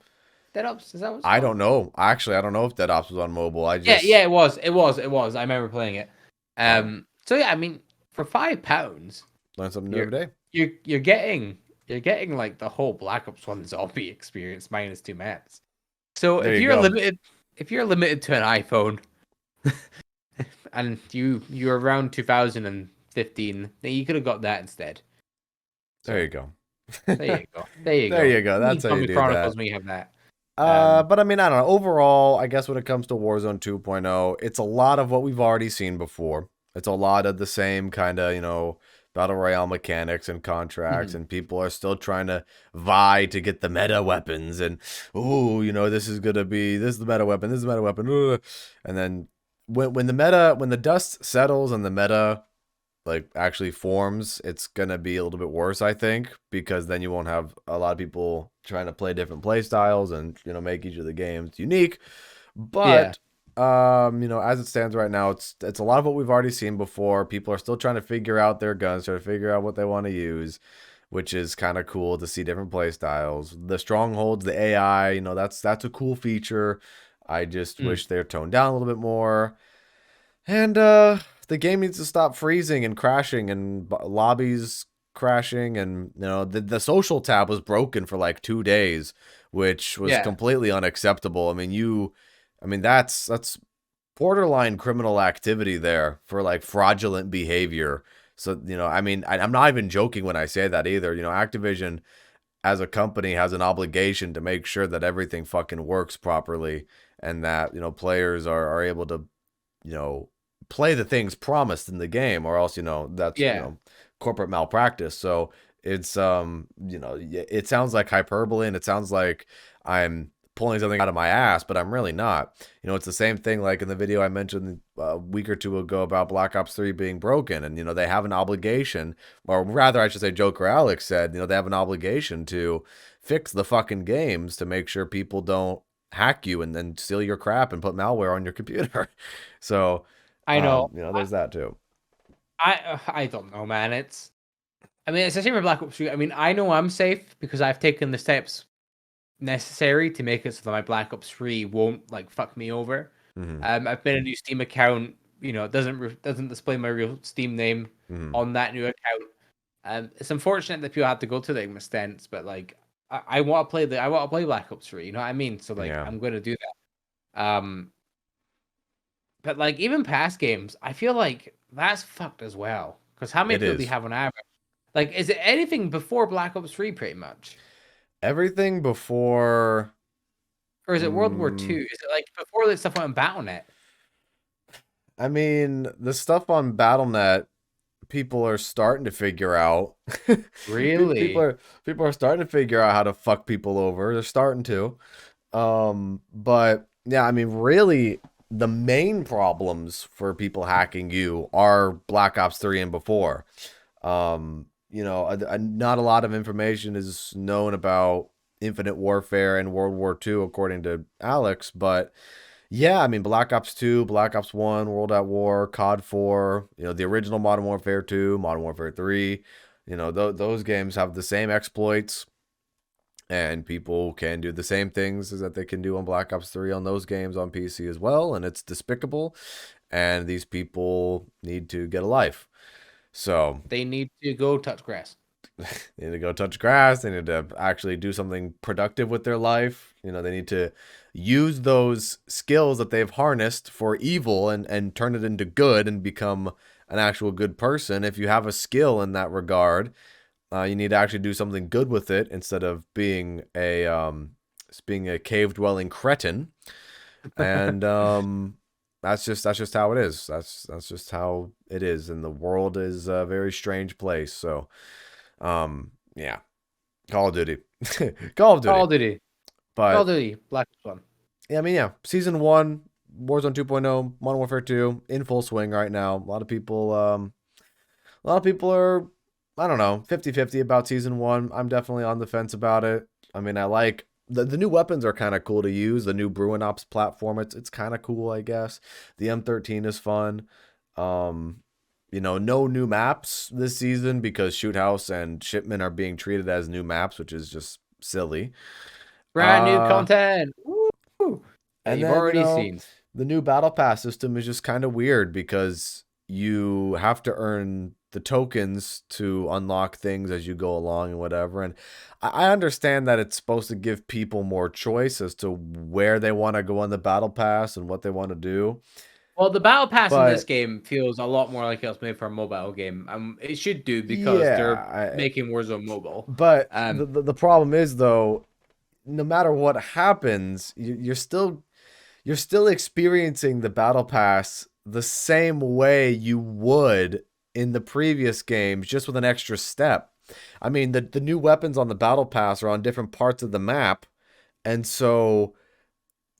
Dead Ops. Is that what it's I called? don't know. Actually, I don't know if Dead Ops was on mobile. I Yeah, yeah, just it was. I remember playing it. wow, So yeah, I mean, for £5, learn something new you're every day. you're getting like the whole Black Ops One zombie experience minus two maps. So There you go. if you're limited to an iPhone and you're around 2015, then you could have got that instead. There So you go. there you go. There you There go. you go. You That's need how you Zombie do Chronicles that. when you have that. Um, But I mean, I don't know. Overall, I guess when it comes to Warzone 2.0, it's a lot of what we've already seen before. It's a lot of the same kind of, battle royale mechanics and contracts, mhm. and people are still trying to vie to get the meta weapons. And, ooh, this is the meta weapon, this is the meta weapon. Ugh. And then when the dust settles and the meta like actually forms, it's gonna be a little bit worse, I think, because then you won't have a lot of people trying to play different play styles and make each of the games unique. Yeah, But as it stands right now, it's a lot of what we've already seen before. People are still trying to figure out their guns, trying to figure out what they want to use, which is kind of cool to see different play styles. The strongholds, the AI, that's a cool feature. I just mm, wish they're toned down a little bit more. And the game needs to stop freezing and crashing and lobbies crashing, and the social tab was broken for like 2 days, which was yeah. completely unacceptable. I mean that's borderline criminal activity there for like fraudulent behavior. So I'm not even joking when I say that either. Activision as a company has an obligation to make sure that everything fucking works properly, and that players are able to you know, play the things promised in the game, or else, that's, Yeah, corporate malpractice. So it's, it sounds like hyperbole and it sounds like I'm pulling something out of my ass, but I'm really not. It's the same thing like in the video I mentioned a week or two ago about Black Ops 3 being broken. And, they have an obligation, or rather, I should say, Joker Alex said, they have an obligation to fix the fucking games to make sure people don't hack you and then steal your crap and put malware on your computer. So, I know. there's that too. I don't know, man. I mean, it's a shame for Black Ops 3. I mean, I know I'm safe because I've taken the steps necessary to make it so that my Black Ops 3 won't like fuck me over. Hmm. I've made a new Steam account. It doesn't display my real Steam name Hmm. on that new account. It's unfortunate that people have to go to the extent, but like I want to play Black Ops 3. You know what I mean? So like Yeah, I'm going to do that. But like even past games, I feel like that's fucked as well. Because how many it people do you is. have on average? Like, is it anything before Black Ops 3 pretty much? Everything before. Or is it World War Mm, II? Is it like before that stuff went on BattleNet? I mean, the stuff on BattleNet, people are starting to figure out. people Really? are people are starting to figure out how to fuck people over. They're starting to. But yeah, I mean, really, the main problems for people hacking you are Black Ops 3 and before. Not a lot of information is known about Infinite Warfare and World War II, according to Alex. But yeah, I mean, Black Ops 2, Black Ops 1, World at War, COD 4, the original Modern Warfare 2, Modern Warfare 3, those games have the same exploits, and people can do the same things as that they can do on Black Ops 3 on those games on PC as well, and it's despicable, and these people need to get a life. So, They need to go touch grass. they need to go touch grass. They need to actually do something productive with their life. They need to use those skills that they've harnessed for evil and turn it into good and become an actual good person. If you have a skill in that regard, you need to actually do something good with it instead of being a cave dwelling cretin. And that's just how it is. That's just how it is, and the world is a very strange place. So yeah, Call of Duty, Call of Call Duty. of Duty. Call of But Duty. Black Ops 1. yeah, I mean, yeah, season one. Warzone 2.0, Modern Warfare 2 in full swing right now. A lot of people are, I don't know, 50-50 about season 1. I'm definitely on the fence about it. I mean, I like the new weapons are kind of cool to use. The new Bruin Ops platform, it's kind of cool, I guess. The M13 is fun. Um, no new maps this season because Shoot House and Shipment are being treated as new maps, which is just silly. Brand new Uh, content. Woo! That and you've then, already seen. the new battle pass system is just kind of weird because you have to earn the tokens to unlock things as you go along and whatever. And I understand that it's supposed to give people more choice as to where they want to go on the battle pass and what they want to do. Well, the battle pass in this But game feels a lot more like it was made for a mobile game. It should do because they're yeah, making Warzone mobile. but Um, the problem is though, no matter what happens, you're still experiencing the battle pass the same way you would in the previous games, just with an extra step. I mean, the new weapons on the battle pass are on different parts of the map, and so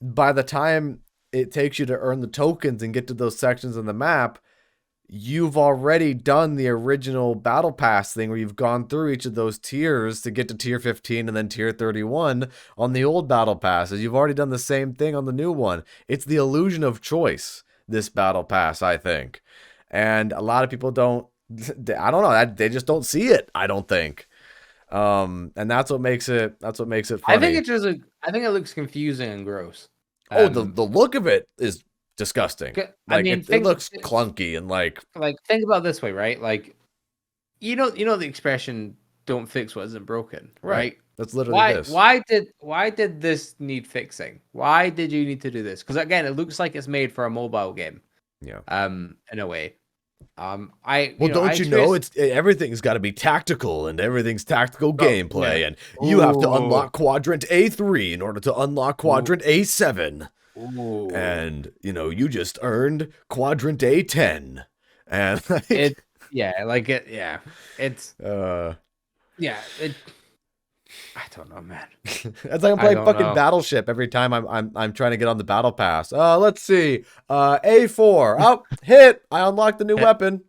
by the time it takes you to earn the tokens and get to those sections of the map, you've already done the original battle pass thing where you've gone through each of those tiers to get to tier 15 and then tier 31 on the old battle passes. You've already done the same thing on the new one. It's the illusion of choice, this battle pass, I think. And a lot of people don't, I don't know, they just don't see it, I don't think. And that's what makes it I think funny. I think it looks confusing and gross. Oh, the look of it is disgusting. I Like mean, it looks clunky and think about it this way, right? Like, you know the expression "don't fix what isn't broken," right. right? That's literally this. Why did this need fixing? Why did you need to do this? Because again, it looks like it's made for a mobile game. Yeah. In a way. Well, I don't you know experienced. it's everything's got to be tactical and everything's tactical Oh yeah. gameplay and you have to Ooh. unlock quadrant A3 in order to unlock Ooh. quadrant A7. Ooh. And, you just earned quadrant A10. And It. Yeah. Like it. Yeah. It's. uh Yeah. It. I don't know, man. it's like I'm I playing don't fucking know. Battleship every time I'm trying to get on the battle pass. Let's see. A4. Oh, hit. I unlocked the new weapon.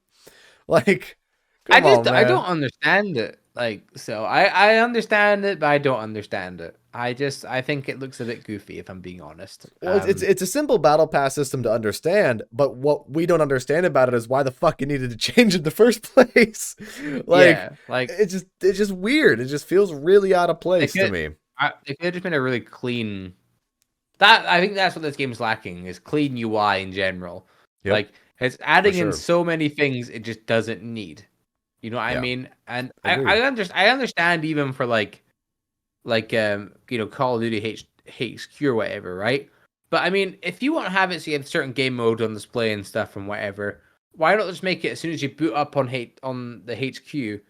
Like, come on, I don't man. understand it. Like, so I understand it, but I don't understand it. I think it looks a bit goofy if I'm being honest. Well, it's a simple battle pass system to understand, but what we don't understand about it is why the fuck you needed to change in the first place. Like, Yeah, like it's just weird. It just feels really out of it place to could me. it could have just been a really clean. That I think that's what this game's lacking is clean UI in general. Yep, Like it's for adding in sure. so many things it just doesn't need. You know what I Yeah, mean? And agreed. I understand even for Call of Duty HQ or whatever, right? But I mean, if you want to have it so you have certain game mode on display and stuff and whatever, why not just make it as soon as you boot up on the HQ,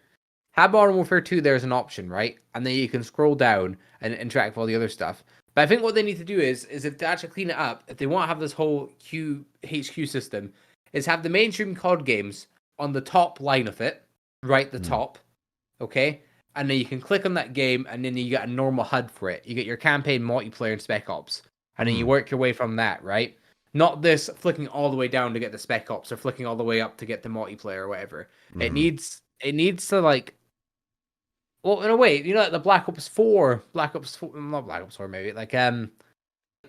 have Modern Warfare 2 there's an option, right? And then you can scroll down and interact with all the other stuff. But I think what they need to do is if to actually clean it up, if they want to have this whole HQ system, is have the mainstream COD games on the top line of it, right? The Mm. top, okay? And then you can click on that game, and then you get a normal HUD for it. You get your campaign, multiplayer, and Spec Ops, and then you Mm. work your way from that, right? Not this flicking all the way down to get the Spec Ops or flicking all the way up to get the multiplayer or whatever. Mm. It needs to like, well, in a way, the Black Ops 4, not Black Ops 4, maybe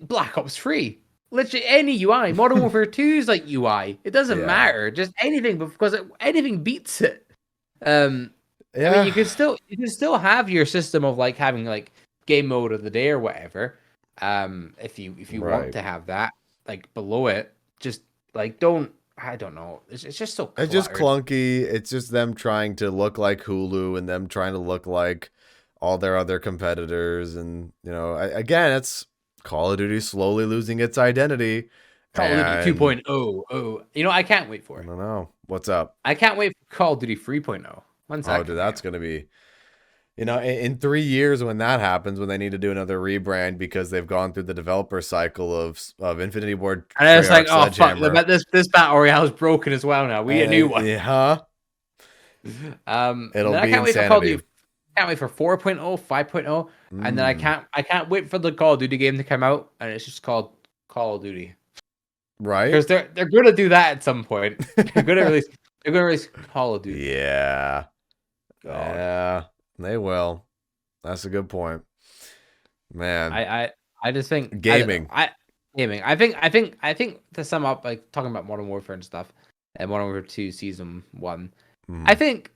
Black Ops 3. Literally any UI. Modern Warfare 2 is like UI. It doesn't Yeah. matter, just anything because anything beats it. Um, I mean, Yeah. you can still have your system of like having like game mode of the day or whatever. If you want Right. to have that like below it, just like don't I don't know. It's just so It's just cluttered. clunky. It's just them trying to look like Hulu and them trying to look like all their other competitors. And, again, it's Call of Duty slowly losing its identity. Call of Duty And 2.0. Oh, I can't wait for I it. don't know. What's up? I can't wait for Call of Duty 3.0. When's Oh, that dude, coming that's out? going to be, in 3 years when that happens, when they need to do another rebrand because they've gone through the developer cycle of Infinity Ward, And it's like, Treyarch, oh fuck, Sledgehammer. this battle royale is broken as well now. We need a new one. Huh? And It'll then I be can't wait for Call of insanity. Duty. Can't wait for 4.0, 5.0, and then Mm. I can't wait for the Call of Duty game to come out, and it's just called Call of Duty. Right? Because they're gonna do that at some point. They're gonna release Call of Duty. Yeah. God. Yeah. They will. That's a good point. Man. I I I just think I don't know. Gaming. I gaming. I think to sum up, like talking about Modern Warfare and stuff, and Modern Warfare 2 Season 1, I Mm. think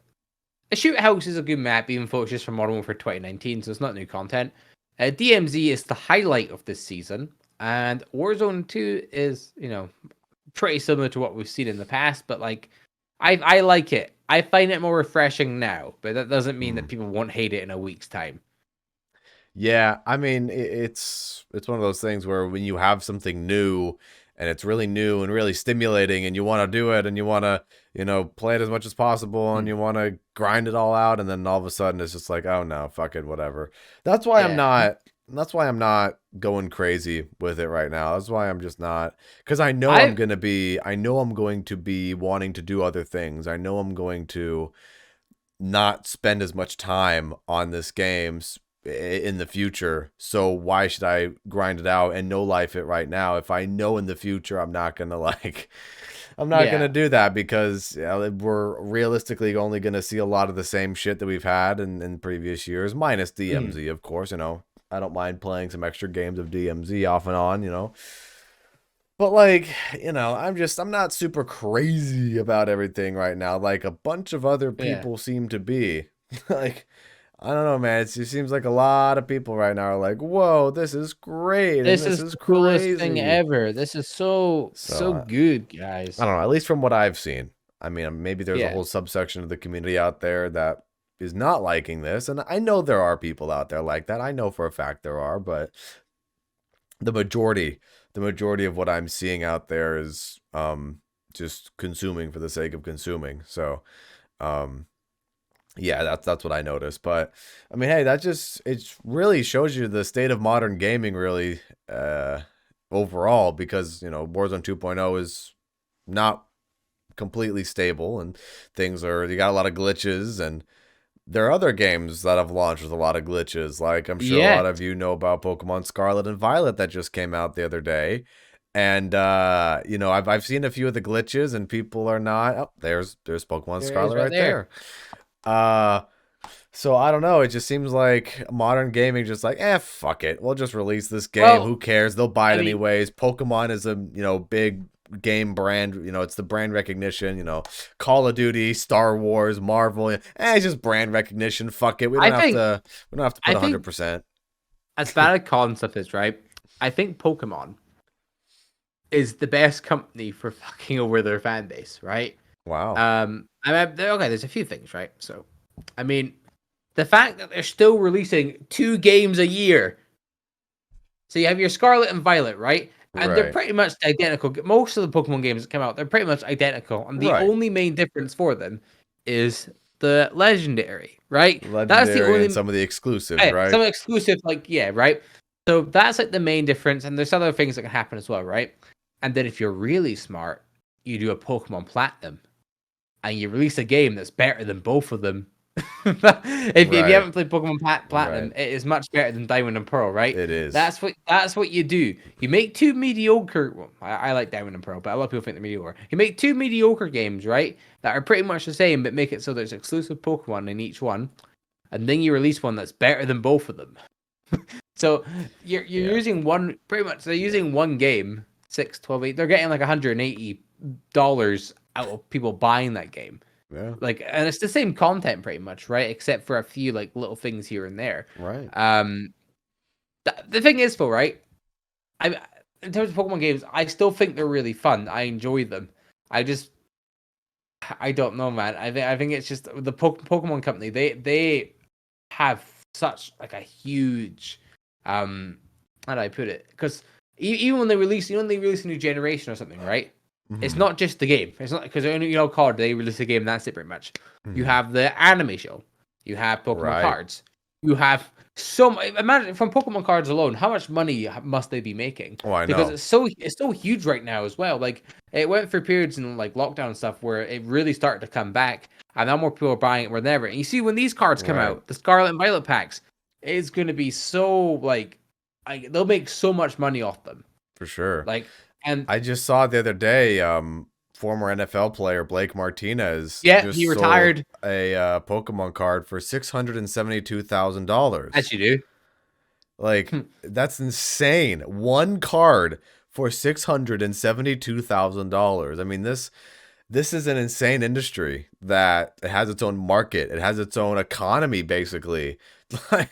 a shoot house is a good map, even though it's just from Modern Warfare 2019, so it's not new content. DMZ is the highlight of this season, and Warzone 2 is, pretty similar to what we've seen in the past, but like I like it. I find it more refreshing now, but that doesn't mean that Mm. people won't hate it in a week's time. Yeah, I mean, it's one of those things where when you have something new and it's really new and really stimulating and you want to do it and you want to, play it as much as possible and Hmm. you want to grind it all out and then all of a sudden it's just like, oh no, fuck it, whatever. That's why I'm Yeah. not that's why I'm not going crazy with it right now. That's why I'm just not, because I I know I'm going to be wanting to do other things. I know I'm going to not spend as much time on this game in the future. So why should I grind it out and no life it right now if I know in the future I'm not gonna I'm not gonna yeah. do that because we're realistically only gonna see a lot of the same shit that we've had in previous years, minus Mhm. DMZ, of course. I don't mind playing some extra games of DMZ off and on. But like, I'm not super crazy about everything right now, like a bunch of other Yeah. people seem to be. Like, I don't know, man. It seems like a lot of people right now are like, "Whoa, this is great," and This this is is the coolest thing crazy. ever. This is so So good, I guys. don't know. At least from what I've seen. I mean, maybe there's a Yeah. whole subsection of the community out there that is not liking this, and I know there are people out there like that. I know for a fact there are, but the majority the majority of what I'm seeing out there is just consuming for the sake of consuming. So um yeah, that's what I noticed. But I mean, hey, it really shows you the state of modern gaming really overall, because Warzone 2.0 is not completely stable and you got a lot of glitches, and there are other games that have launched with a lot of glitches. Like, I'm sure a Yes. lot of you know about Pokemon Scarlet and Violet that just came out the other day. And I've seen a few of the glitches and people are not. Oh, there's Pokemon There it is Scarlet right right there. there. Uh so I don't know, it just seems like modern gaming just like, fuck it. We'll just release this game. Well, Who cares? They'll buy I it mean, anyways. Pokemon is a, big game brand, it's the brand recognition, Call of Duty, Star Wars, Marvel. It's just brand recognition. Fuck it. I think We don't have to put I think 100%. as bad as concept is, right? I think Pokemon is the best company for fucking over their fan base, right? Wow. Okay, there's a few things, right? So, I mean, the fact that they're still releasing 2 games a year. So you have your Scarlet and Violet, right? And they're Right. pretty much identical. Most of the Pokemon games that come out, they're pretty much identical. And the Right. only main difference for them is the legendary, right? That's the Legendary and only some of the exclusives, some right? exclusive, like, yeah, right? So that's like the main difference. And there's other things that can happen as well, right? And then if you're really smart, you do a Pokemon Platinum and you release a game that's better than both of them. If you Right. haven't played Pokemon Right. Platinum, it is much better than Diamond and Pearl, right? It is. That's what you do. You make two mediocre. Well, I like Diamond and Pearl, but a lot of people think they're mediocre. You make two mediocre games, right? That are pretty much the same, but make it so there's exclusive Pokemon in each one, and then you release one that's better than both of them. So you're Yeah. using one pretty much. They're using one game, 6, 12, 8. They're getting like $180 out of people buying that game. Yeah. Like, and it's the same content pretty much, right? Except for a few like little things here and there. Right. Um, the thing is, though, right? I In terms of Pokemon games, I still think they're really fun. I enjoy them. I just, I don't know, man. I think it's just the Pokemon Company. They have such like a huge, how do I put it? Because even when they release a new generation or something, right? It's Mhm. not just the game. It's not because only card they release a game. That's it, pretty much. You Mhm. have the anime show. You have Pokemon Right. cards. You have imagine from Pokemon cards alone, how much money must they be making? Oh, I Because know. it's so huge right now as well. Like it went through periods in like lockdown and stuff where it really started to come back, and now more people are buying it more than ever. And you see when these cards come Right. out, the Scarlet and Violet packs, it's going to be so like, they'll make so much money off them. For sure. Like And I just saw the other day, former NFL player Blake Martinez yeah, he just sold retired. a Pokemon card for As $672,000. you Like, do. that's insane. One card for $672,000. I mean, this is an insane industry that it has its own market. It has its own economy, basically. Like,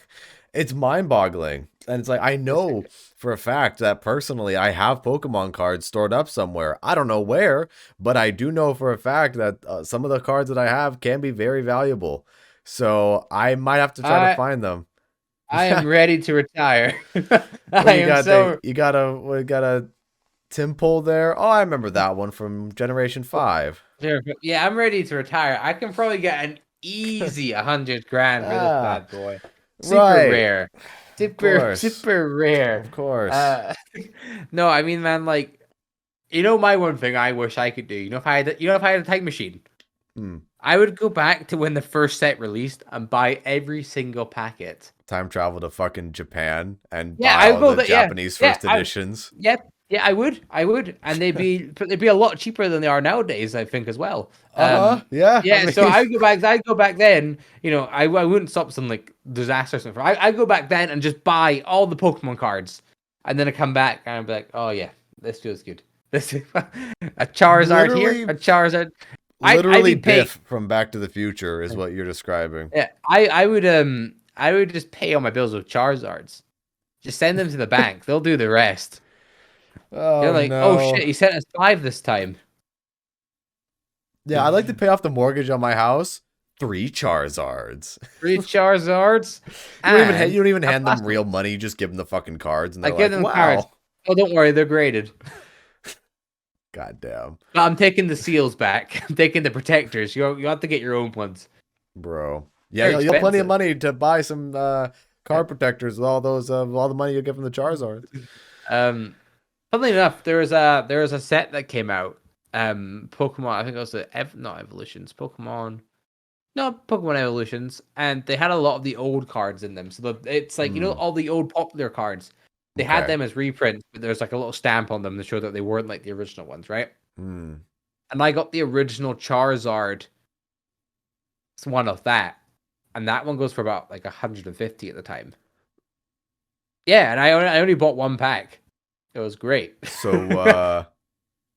it's mind-boggling. And it's like, I know for a fact that personally I have Pokemon cards stored up somewhere. I don't know where, but I do know for a fact that some of the cards that I have can be very valuable. So I might have to try to I find them. I Yeah. am ready to retire. What I you am got there? so You got a Tim Pole there. Oh, I remember that one from Generation 5. yeah, I'm ready to retire. I can probably get an easy 100 grand for this Ah, bad boy. Super right. rare. Of Super course. super rare. Of course. Uh no, I mean man, like my one thing I wish I could do. If I had a time machine, Hmm. I would go back to when the first set released and buy every single packet. Time travel to fucking Japan and Yeah, buy I would all go the that. Yeah, Japanese yeah, first editions. yeah. I would, and they'd be a lot cheaper than they are nowadays. I think as well. Uh-huh. Yeah. I Yeah. So mean, I would go back. I'd go back then. I wouldn't stop some like disaster or something. I go back then and just buy all the Pokemon cards, and then I come back and I'd be like, oh yeah, this feels good. This a Charizard here, literally a Charizard. I'd literally be paying. Biff from Back to the Future is what you're describing. Yeah, I would just pay all my bills with Charizards. Just send them to the bank. They'll do the rest. They're Oh like, oh no. shit, he sent us 5 this time. Yeah, I'd like to pay off the mortgage on my house. 3 Charizards. 3 Charizards, You and don't even a hand them Blastoise. real money. You just give them the fucking cards, and I they're give like, them cards. "Wow, Oh, don't worry, they're graded. goddamn, But I'm taking the seals back. I'm taking the protectors. You have to get your own ones. bro." Yeah, They're you'll have plenty of expensive. money to buy some card protectors with all those all the money you get from the Charizards. Um, Funnily enough, there was a set that came out. Pokemon. I think it was not evolutions. Pokemon. No, Pokemon Evolutions, and they had a lot of the old cards in them. So it's like Hmm. all the old popular cards. They had Okay. them as reprints, but there's like a little stamp on them to show that they weren't like the original ones, right? Hmm. And I got the original Charizard. It's one of that, and that one goes for about like 150 at the time. Yeah, and I only bought one pack. It was great. So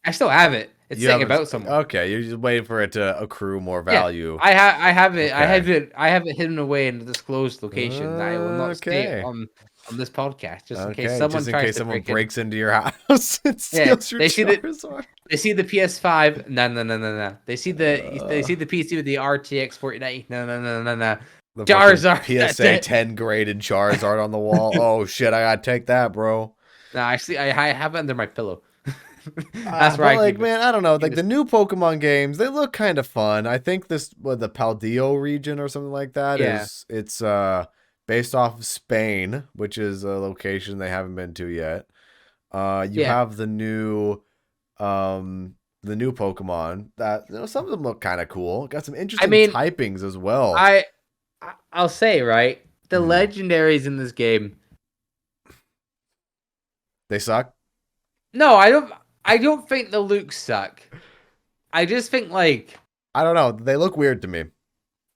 I still have it. It's you sitting haven't. about somewhere. Okay, you're just waiting for it to accrue more Yeah, value. I have it. Okay. I have it hidden away in a disclosed location that I will not say Okay. on this podcast, just in case Okay. someone Just in tries case to someone break in. breaks into your house and Yeah, steals your they see the Charizard. they see the PS5. No, no, no, no, no. They see the PC with the RTX 4090. No, no, no, no, no. The fucking Charizard. That's PSA it. 10 graded Charizard on the wall. Oh shit, I gotta take that, bro. No, actually, I have it under my pillow. That's where But I like, keep it. man, I don't know. Keep Like it. the new Pokemon games, they look kind of fun. I think this, the Paldeo region or something like that, Yeah, it's based off of Spain, which is a location they haven't been to yet. You yeah. have the new Pokemon that, some of them look kind of cool. Got some I interesting mean, typings as well. I I'll say right. The Hmm. legendaries in this game. They suck. No, I don't. I don't think the looks suck. I just think like I don't know. They look weird to me.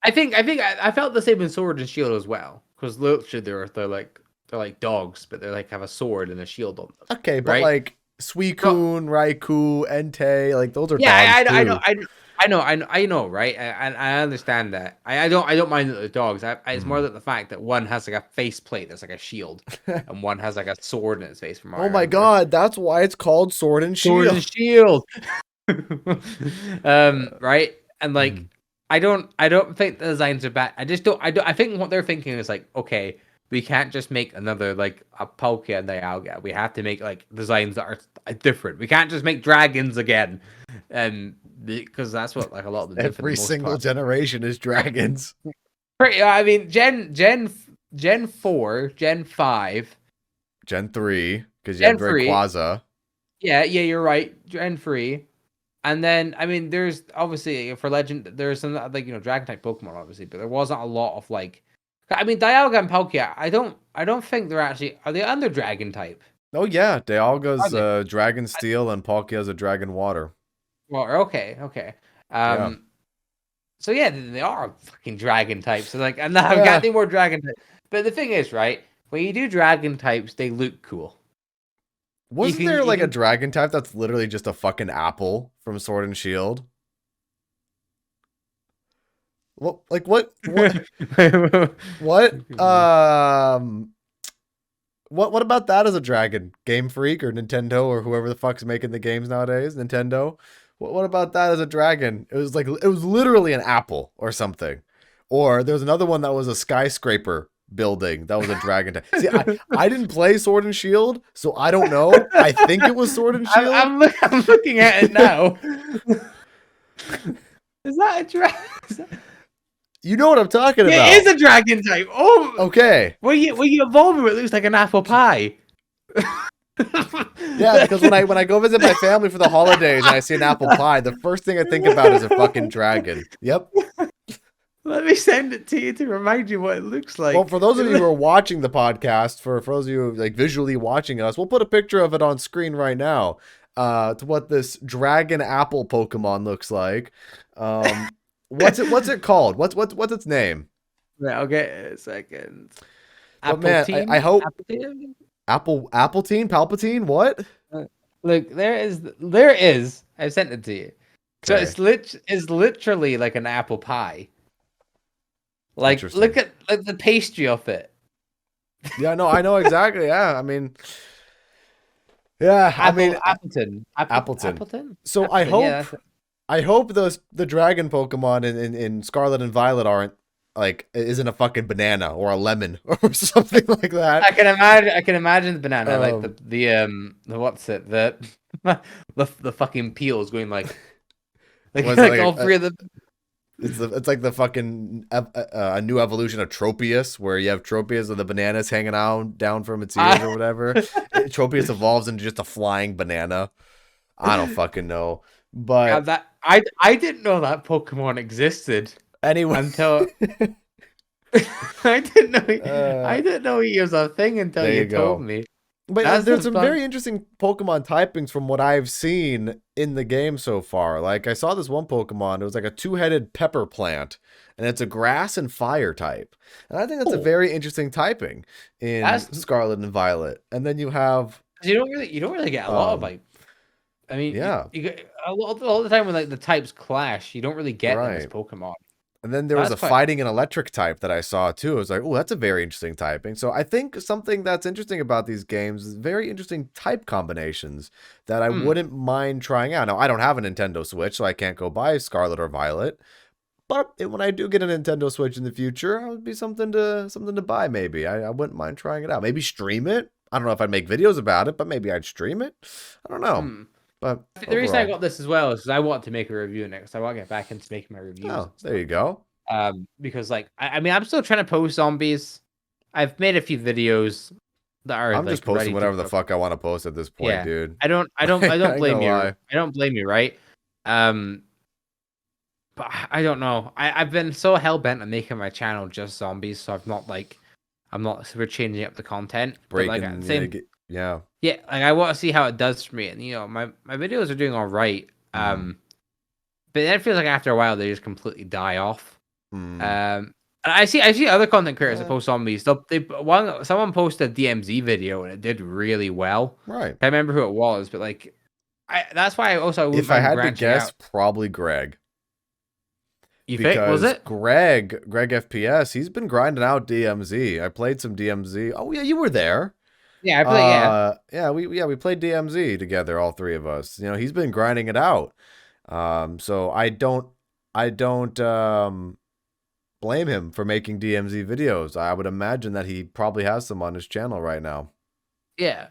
I felt the same in Sword and Shield as well. Because literally they're like dogs, but they like have a sword and a shield on them, Okay, but right? like No, Suicune, Raikou, Entei, like those are yeah, dogs I know, too. I know, right? And I understand that. I don't mind that they're dogs. It's more Hmm. that the fact that one has like a faceplate that's like a shield, and one has like a sword in its face. From what I Oh my remember, god, that's why it's called Sword and sword Shield. and shield. Right? And like Hmm. I don't think the designs are bad. I think what they're thinking is like, okay, we can't just make another like a Palkia and Dialga. We have to make like designs that are different. We can't just make dragons again. Because that's what like a lot of them did for the Every most single part. generation is dragons. I mean Gen 4, Gen 5, Gen 3, because you have Gen 3. Rayquaza. Yeah, you're right. Gen 3. And then, I mean, there's obviously for Legend, there's some like Dragon type Pokemon, obviously, but there wasn't a lot of like, I mean, Dialga and Palkia. I don't think they're actually are they under Dragon type? Oh yeah, Are Dialga's they? Dragon Steel and Palkia's a Dragon Water. Well, okay, okay. Yeah. So yeah, they are fucking dragon types. So like, and I've got Yeah. any more dragon types. But the thing is, right? When you do dragon types, they look cool. Wasn't there You like a can. dragon type that's literally just a fucking apple from Sword and Shield? What like what what about that as a dragon? Game Freak or Nintendo or whoever the fuck's making the games nowadays? Nintendo? What about that as a dragon? It was like it was literally an apple or something. Or there was another one that was a skyscraper building that was a dragon type. See, I didn't play Sword and Shield, so I don't know. I think it was Sword and Shield. I'm looking at it now. Is that a dragon? You know what I'm talking Yeah, about. it is a dragon type. Oh, Okay. when you evolve it, it looks like an apple pie. Yeah, because when I go visit my family for the holidays and I see an apple pie, the first thing I think about is a fucking dragon. Yep. Let me send it to you to remind you what it looks like. Well, for those of you who are watching the podcast, for those of you like visually watching us, we'll put a picture of it on screen right now. To what this dragon apple Pokemon looks like. What's it called? What's its name? Yeah, okay, a second. But man, I hope Appletine? Appletine, Palpatine, what? Look, there is. I sent it to you. So Okay. it's literally like an apple pie. Like Interesting. look at like the pastry of it. Yeah, no, I know exactly. Yeah, I mean, yeah, I mean, Appleton. Appleton. Appleton? So Appleton, yeah, I hope the dragon Pokemon in Scarlet and Violet aren't like isn't a fucking banana or a lemon or something like that. I can imagine the banana, like the what's it? The fucking peels going like Was it like like all three of them. it's like the fucking a new evolution of Tropius, where you have Tropius with the bananas hanging out down from its ears or whatever. Tropius evolves into just a flying banana. I don't fucking know, but That I didn't know that Pokemon existed anyway, until I didn't know uh, I didn't know he was a thing until there you you told go. me. But That's there's the some fun. very interesting Pokemon typings from what I've seen in the game so far. Like I saw this one Pokemon, it was like a two-headed pepper plant, and it's a grass and fire type. And I think that's a Oh, very interesting typing in that's Scarlet and Violet. And then you have you don't really get a lot of like. I mean, yeah, you get all the time when like the types clash, you don't really get them as right. Pokemon. And then there was That's a quite fighting and electric type that I saw too. I was like, oh, that's a very interesting typing. So I think something that's interesting about these games is very interesting type combinations that I hmm. wouldn't mind trying out. Now, I don't have a Nintendo Switch, so I can't go buy Scarlet or Violet. But when I do get a Nintendo Switch in the future, it would be something to buy. Maybe I wouldn't mind trying it out. Maybe stream it. I don't know if I'd make videos about it, but maybe I'd stream it. I don't know. Hmm. But The reason I overall, got this as well is because I want to make a review next. I want to get back into making my reviews oh, and there stuff. you go. Because like I mean I'm still trying to post zombies. I've made a few videos that are I'm just like posting ready to whatever the go. fuck I want to post at this point, Yeah. dude. I I don't ain't blame gonna you. lie. I don't blame you, right? Um but I don't know. I've been so hell bent on making my channel just zombies, so I'm not super changing up the content. But like at Breaking, the same yeah. yeah, like I want to see how it does for me. And you know, my videos are doing all right. Mm, But then it feels like after a while they just completely die off. mm, And I see other content creators that eh, post zombies. Someone posted a DMZ video and it did really well. right. I remember who it was, but like that's why I wouldn't If I mind had to branching guess, out. probably Greg. You think was Because it? Greg FPS, he's been grinding out DMZ. I played some DMZ. Oh yeah, you were there. Yeah, I play. Yeah. We played DMZ together, all three of us. You know, he's been grinding it out. So I don't blame him for making DMZ videos. I would imagine that he probably has some on his channel right now. Yeah.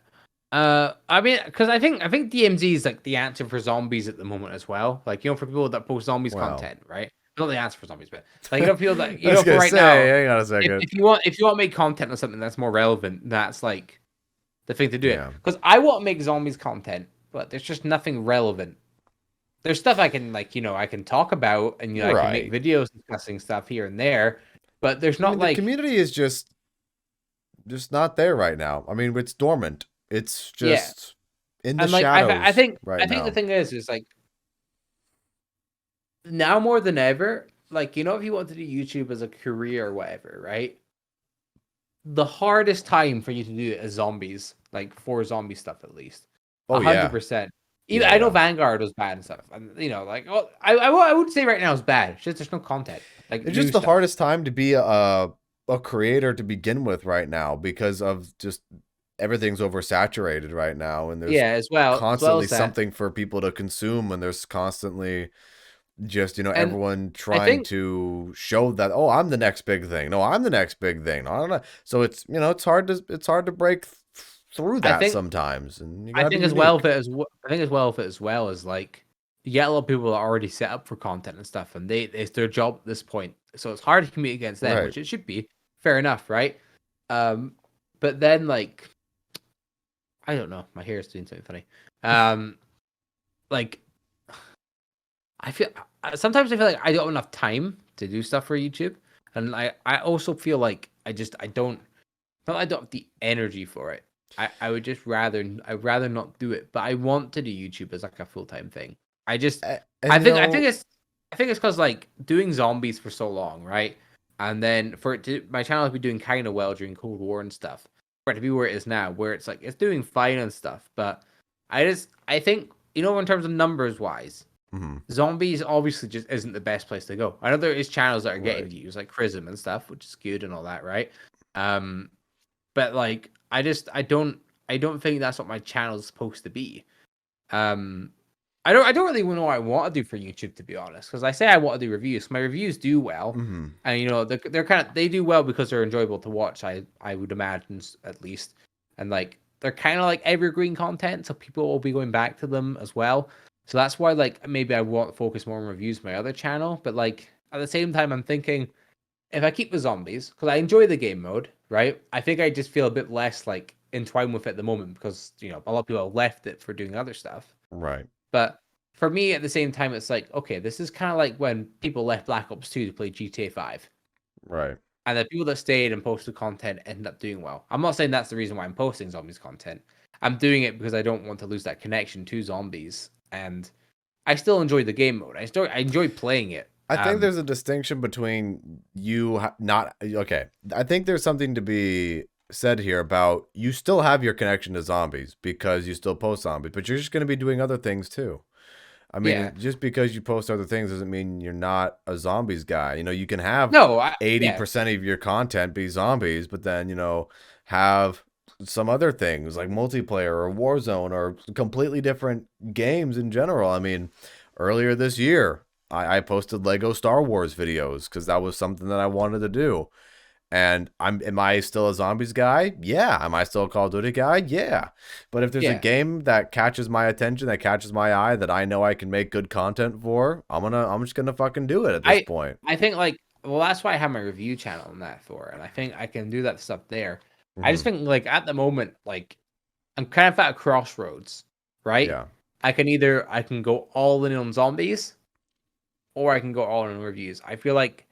I mean, because I think DMZ is like the answer for zombies at the moment as well. Like you know, for people that post zombies Wow. content, right? Not the answer for zombies, but like you know, people that I you was know for gonna right now, say, hang on a second. if you want to make content on something that's more relevant, that's like the thing to do it. Yeah. Because I want to make zombies content, but there's just nothing relevant. There's stuff I can like, you know, I can talk about, and you know, I can make Right. videos discussing stuff here and there, but there's I not mean, the like, community is just not there right now. I mean, it's dormant. It's Yeah, just in the and like shadows right I think the now. thing is like now more than ever, like if you want to do YouTube as a career or whatever, right? The hardest time for you to do it is zombies, like for zombie stuff at least, Oh yeah. 100%. Even Yeah, I know yeah. Vanguard was bad and stuff, and like I would say right now it's bad. It's just there's no content, like It's new just the stuff. hardest time to be a creator to begin with right now because of just everything's oversaturated right now, and there's Yeah, as well constantly as that, something for people to consume, and there's constantly just, and everyone I trying think to show that, oh, I'm the next big thing. No, I'm the next big thing. No, I don't know. So it's, it's hard to break through I that think sometimes, and you got I to be think as well unique. if it as I think as well if it as well as like you get a lot of people that are already set up for content and stuff, and it's their job at this point, so it's hard to compete against them, Right. which it should be fair enough, right? Um, but then like I don't know, my hair is doing something funny. Um, like I feel sometimes I feel like I don't have enough time to do stuff for YouTube, and I also feel like I don't not that I don't have the energy for it. I would just I'd rather not do it, but I want to do YouTube as like a full time thing. I just And I think it's because like doing zombies for so long, right? And then for it to my channel has been doing kind of well during Cold War and stuff. For it to be where it is now, where it's like it's doing fine and stuff, but I think in terms of numbers wise, mhm, zombies obviously just isn't the best place to go. I know there is channels that are getting right. views like Chrism and stuff, which is good and all that, right? Um, but like I don't think that's what my channel is supposed to be. Um, I don't really know what I want to do for YouTube, to be honest, because I say I want to do reviews. My reviews do well, Mhm. and they're kind of they do well because they're enjoyable to watch. I would imagine at least, and like they're kind of like evergreen content, so people will be going back to them as well. So that's why like maybe I want to focus more on reviews my other channel, but like at the same time I'm thinking if I keep the zombies, because I enjoy the game mode, right? I think I just feel a bit less like entwined with it at the moment because a lot of people have left it for doing other stuff. Right. But for me, at the same time, it's like okay, this is kind of like when people left Black Ops 2 to play GTA 5, Right. and the people that stayed and posted content ended up doing well. I'm not saying that's the reason why I'm posting zombies content. I'm doing it because I don't want to lose that connection to zombies, and I still enjoy the game mode. I enjoy playing it. I think there's a distinction between not okay. I think there's something to be said here about you still have your connection to zombies because you still post zombies, but you're just going to be doing other things too. I Yeah. mean, just because you post other things doesn't mean you're not a zombies guy. You can have No. Yeah. 80% of your content be zombies, but then, have some other things like multiplayer or Warzone or completely different games in general. I mean, earlier this year, I posted Lego Star Wars videos because that was something that I wanted to do. And am I still a zombies guy? Yeah. Am I still a Call of Duty guy? Yeah. But if there's a Yeah. game that catches my attention, that catches my eye, that I know I can make good content for, I'm just gonna fucking do it at this I point. I think like well that's why I have my review channel on that for, and I think I can do that stuff there. I Hmm. just think like at the moment like I'm kind of at a crossroads, right? Yeah. I can go all in on zombies or I can go all in on reviews. I feel like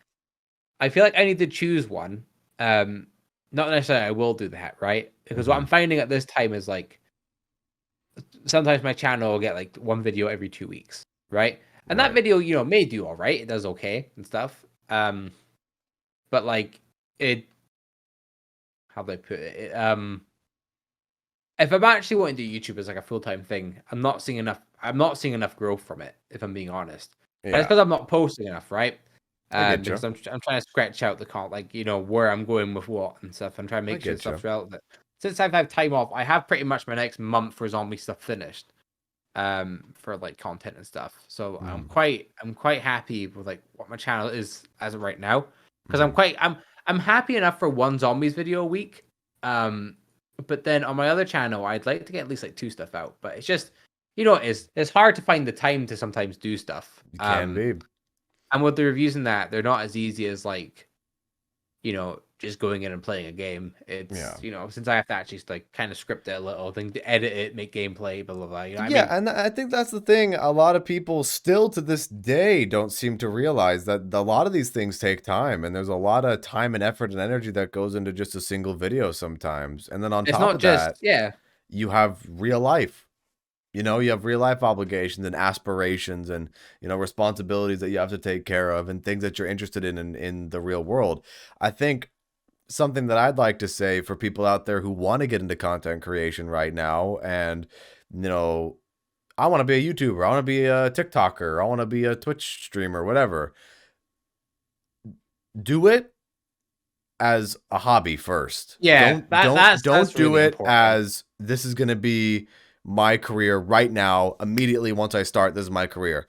I need to choose one. Um Not necessarily I will do that, right? Because what Hmm. I'm finding at this time is like sometimes my channel will get like one video every 2 weeks, right? And that Right. video, may do all right. It does okay and stuff. But like it, how do I put it? If I'm actually wanting to do YouTube as like a full time thing, I'm not seeing enough. I'm not seeing enough growth from it. If I'm being honest, and it's Yeah. because I'm not posting enough, right? I get Because you. I'm trying to scratch out the like where I'm going with what and stuff, and try to I make sure the get you. stuff's relevant. Since I've had time off, I have pretty much my next month for zombie stuff finished. For like content and stuff. So Hmm. I'm quite happy with like what my channel is as of right now because Hmm. I'm happy enough for one zombies video a week. Um, but then on my other channel, I'd like to get at least like two stuff out. But it's just it's hard to find the time to sometimes do stuff. You can be. And with the reviews in that, they're not as easy as like just going in and playing a game. It's, Yeah. since I have to actually like kind of script it a little thing to edit it, make gameplay, blah blah blah. I Yeah, mean, and I think that's the thing. A lot of people still to this day don't seem to realize that a lot of these things take time, and there's a lot of time and effort and energy that goes into just a single video sometimes. And then on it's top not of just that, yeah. you have real life. You have real life obligations and aspirations and, responsibilities that you have to take care of and things that you're interested in the real world. I think something that I'd like to say for people out there who want to get into content creation right now and, I want to be a YouTuber, I want to be a TikToker, I want to be a Twitch streamer, whatever. Do it as a hobby first. Yeah, Don't that don't that's don't that's do really it important. as this is going to be my career right now. Immediately once I start, this is my career,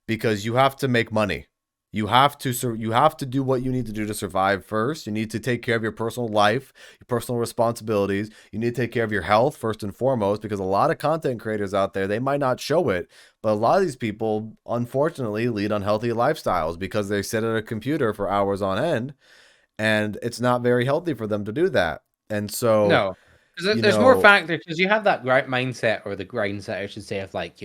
because you have to make money. You have to do what you need to do to survive first. You need to take care of your personal life, your personal responsibilities. You need to take care of your health first and foremost, because a lot of content creators out there, they might not show it, but a lot of these people unfortunately lead unhealthy lifestyles because they sit at a computer for hours on end, and it's not very healthy for them to do that. And so, No, because you there's more know, factors. Because you have that right mindset, or the grind set, I should say, of like,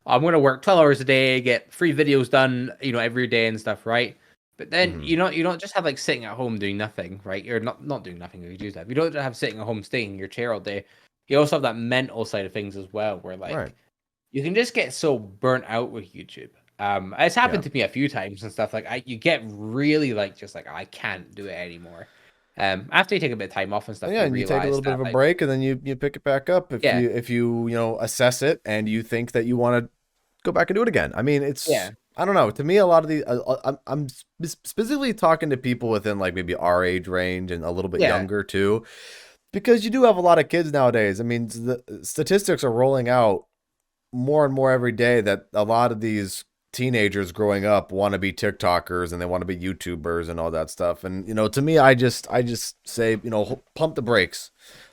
I'm going to work 12 hours a day, get 3 videos done, every day and stuff, right? But then mhm. you don't just have like sitting at home doing nothing, right? You're not doing nothing if you do that. You don't have sitting at home staying in your chair all day. You also have that mental side of things as well, where Right. like you can just get so burnt out with YouTube. It's Yeah. happened to me a few times and stuff. Like you get really like just like I can't do it anymore. After you take a bit of time off and And stuff, yeah, you and you take a realize little bit that of a like break, and then you pick it back up if yeah, you assess it and you think that you want to go back and do it again. I mean, yeah, I don't know. To me, a lot of the I'm specifically talking to people within like maybe our age range and a little bit yeah, younger too, because you do have a lot of kids nowadays. I mean, the statistics are rolling out more and more every day that a lot of these teenagers growing up want to be TikTokers and they want to be YouTubers and all that stuff. And to me, I just say, pump the brakes.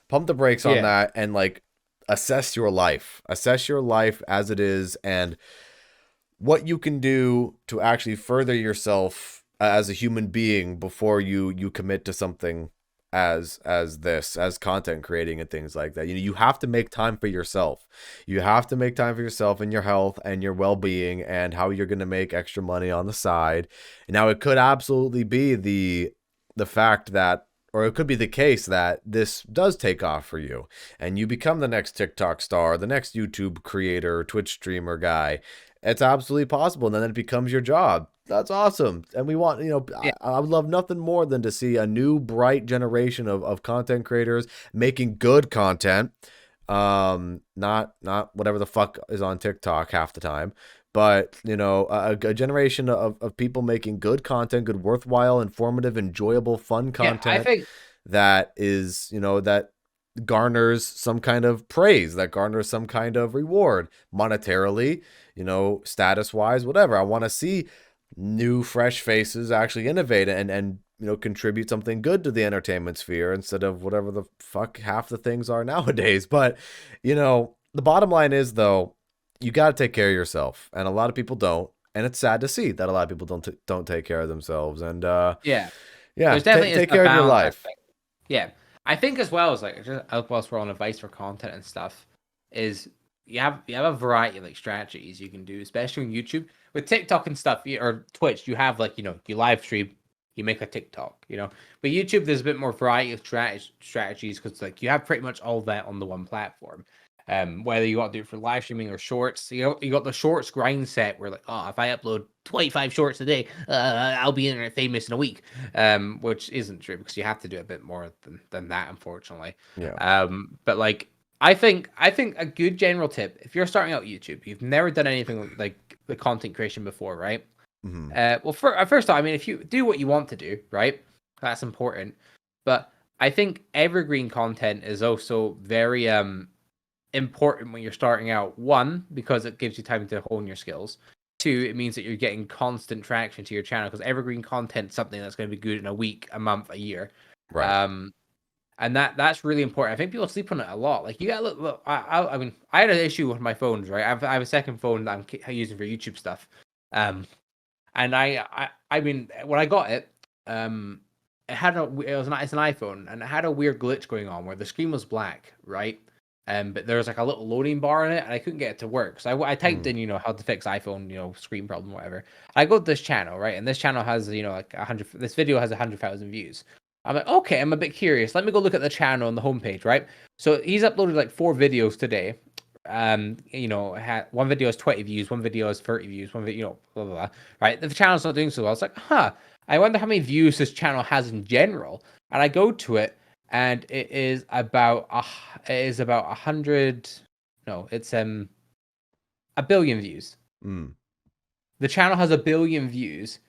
Pump the brakes on yeah, that, and like assess your life. Assess your life as it is, and what you can do to actually further yourself as a human being before you commit to something as content creating and things like that. You have to make time for yourself. You have to make time for yourself and your health and your well-being and how you're going to make extra money on the side. Now it could absolutely be the fact that, or it could be the case that this does take off for you and you become the next TikTok star, the next YouTube creator, Twitch streamer guy. It's absolutely possible. And then it becomes your job. That's awesome. And we want, yeah, I would love nothing more than to see a new bright generation of content creators making good content. Not whatever the fuck is on TikTok half the time, but a generation of people making good content, good, worthwhile, informative, enjoyable, fun yeah. I content think that is, that garners some kind of praise, that garners some kind of reward monetarily, status wise, whatever. I want to see new, fresh faces actually innovate and contribute something good to the entertainment sphere instead of whatever the fuck half the things are nowadays. But the bottom line is, though, you got to take care of yourself, and a lot of people don't. And it's sad to see that a lot of people don't take care of themselves. And yeah, yeah, there's definitely is take a care of your balance life. aspect. Yeah, I think as well as like just whilst we're on advice for content and stuff, is you have a variety of like strategies you can do, especially on YouTube. With TikTok and stuff or Twitch, you have like you live stream, you make a TikTok, But YouTube, there's a bit more variety of strategies because like you have pretty much all that on the one platform. Whether you got to do it for live streaming or shorts, you got the shorts grind set where like, oh, if I upload 25 shorts a day, I'll be internet famous in a week. Which isn't true because you have to do a bit more than that, unfortunately. Yeah. But like I think a good general tip, if you're starting out YouTube, you've never done anything like the content creation before, right? Hmm. Well, first off, I mean, if you do what you want to do, right, that's important. But I think evergreen content is also very important when you're starting out. One, because it gives you time to hone your skills. Two, it means that you're getting constant traction to your channel because evergreen content is something that's going to be good in a week, a month, a year. Right. Um, and that's really important. I think people sleep on it a lot. Like you got look, I mean, I had an issue with my phones, right? I have a second phone that I'm using for YouTube stuff. And I mean, when I got it, it's an iPhone, and it had a weird glitch going on where the screen was black, right? But there was like a little loading bar in it, and I couldn't get it to work. So I typed Mm. in, how to fix iPhone, screen problem, whatever. I go to this channel, right? And this channel has, like 100. This video has 100,000 views. I'm like, okay, I'm a bit curious. Let me go look at the channel on the homepage, right? So he's uploaded like 4 videos today. One video has 20 views, one video has 30 views, one video, blah blah blah. Right? The channel's not doing so well. I was like, huh. I wonder how many views this channel has in general. And I go to it, and it is about 100. No, it's a billion views. Mm. The channel has 1 billion views,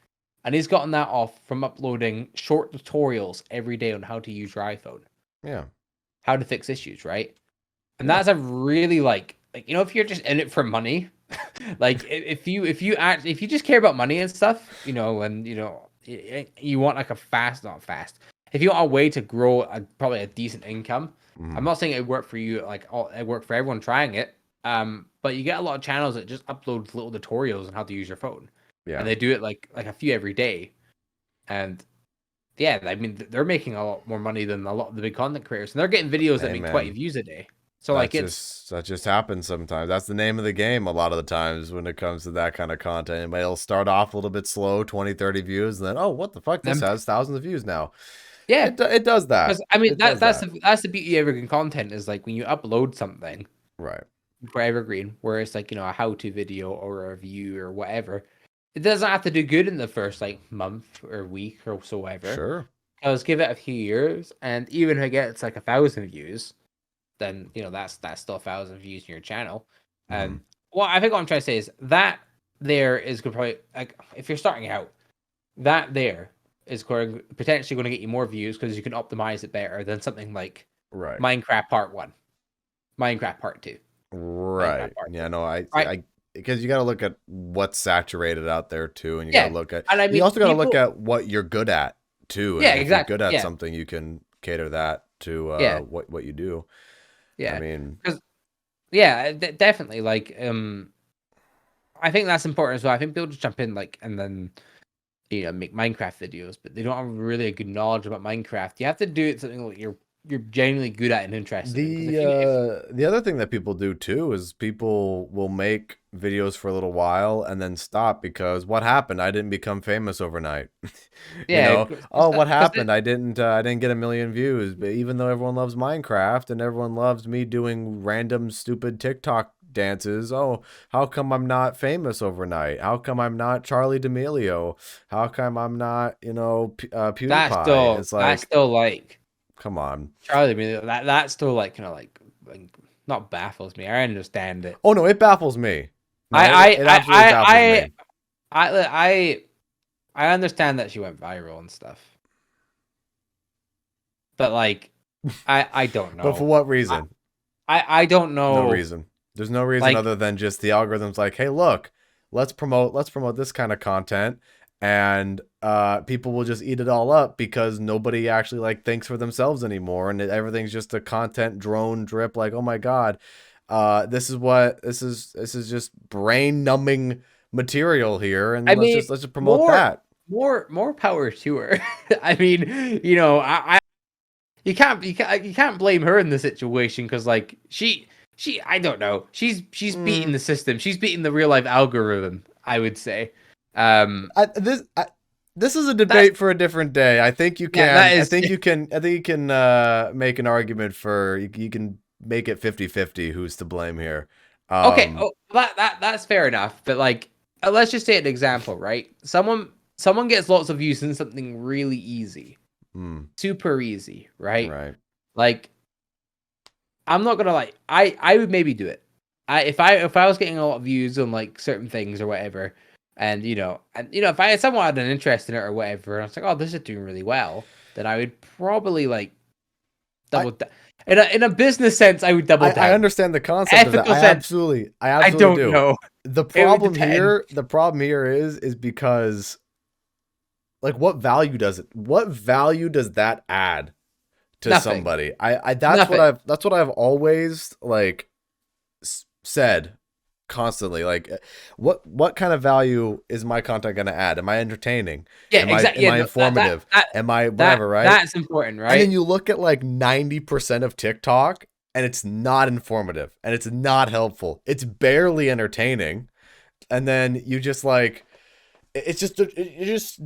and he's gotten that off from uploading short tutorials every day on how to use your iPhone. Yeah. How to fix issues, right? And Yeah. that's a really like if you're just in it for money, like if you just care about money and stuff, and you want like not fast. If you want a way to grow probably a decent income, I'm not saying it worked for you, it worked for everyone trying it. But you get a lot of channels that just upload little tutorials on how to use your phone. Yeah. And they do it like a few every day. And yeah, I mean, they're making a lot more money than a lot of the big content creators. And they're getting videos that make 20 views a day. So that just happens sometimes. That's the name of the game a lot of the times when it comes to that kind of content. It'll start off a little bit slow, 20, 30 views, and then, oh, what the fuck? This has thousands of views now. Yeah. It does that. Because, I mean, that's the beauty of evergreen content is like when you upload something. Right. For evergreen, where it's like, a how-to video or a review or whatever. It doesn't have to do good in the first like month or week or so ever. Sure. Because give it a few years, and even if it gets like 1,000 views, then that's still 1,000 views in your channel. And well, I think what I'm trying to say is that there is good probably like if you're starting out, that there is potentially going to get you more views because you can optimize it better than something like Minecraft Part 1, Minecraft Part 2. Right. Yeah. No. I because you got to look at what's saturated out there too, and you got to look at. And you also got to look at what you're good at too. And if you're good at something, you can cater that to what you do. Yeah. I mean, definitely. Like, I think that's important as well. I think people just jump in and then make Minecraft videos, but they don't have really a good knowledge about Minecraft. You have to do it something like you're genuinely good at and interested in. The other thing that people do too is people will make videos for a little while and then stop because what happened? I didn't become famous overnight. What happened? I didn't get 1 million views, but even though everyone loves Minecraft and everyone loves me doing random stupid TikTok dances, how come I'm not famous overnight? How come I'm not Charlie D'Amelio? How come I'm not PewDiePie? That's still like, come on, Charlie. I mean, that still like not baffles me. I understand it. Oh no, it baffles me. No, it absolutely baffles me. I understand that she went viral and stuff, but like, I don't know. But for what reason? I don't know. No reason. There's no reason other than just the algorithm's like, hey, look, let's promote this kind of content. And people will just eat it all up because nobody actually thinks for themselves anymore, and everything's just a content drone drip. Like, oh my god, this is just brain numbing material here, and let's just promote that. More power to her. I mean, you can't blame her in the situation because she I don't know, she's beating the system. She's beating the real life algorithm, I would say. This is a debate for a different day. I think you can. I think you can make an argument for you can make it 50-50 who's to blame here. Okay, that's fair enough. But let's just say an example, right? Someone gets lots of views in something really easy, super easy, right? Right. Like, I'm not gonna I would maybe do it. If I was getting a lot of views on certain things or whatever. And if I had someone had an interest in it or whatever, and I was like, "Oh, this is doing really well," then I would probably double. In a business sense, I would double down. I understand the concept of that. I absolutely I don't do. know. The problem here is because, what value does that add to Nothing. somebody? That's what I've always said. Constantly, what kind of value is my content going to add? Am I entertaining? Exactly. Am I informative? Am I whatever? Right. That's important, right? And then you look at 90% of TikTok, and it's not informative, and it's not helpful. It's barely entertaining, and then you just you're just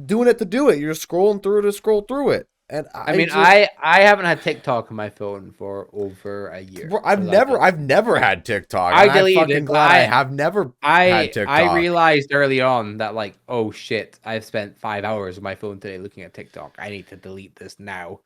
doing it to do it. You're just scrolling through it to scroll through it. And I I mean, just, I haven't had TikTok on my phone for over a year bro, I've because I never, deleted I've never had TikTok, and I I'm deleted fucking it, but glad I have never had I TikTok. realized early on that like, oh shit, I've spent 5 hours on my phone today looking at TikTok. I need to delete this now.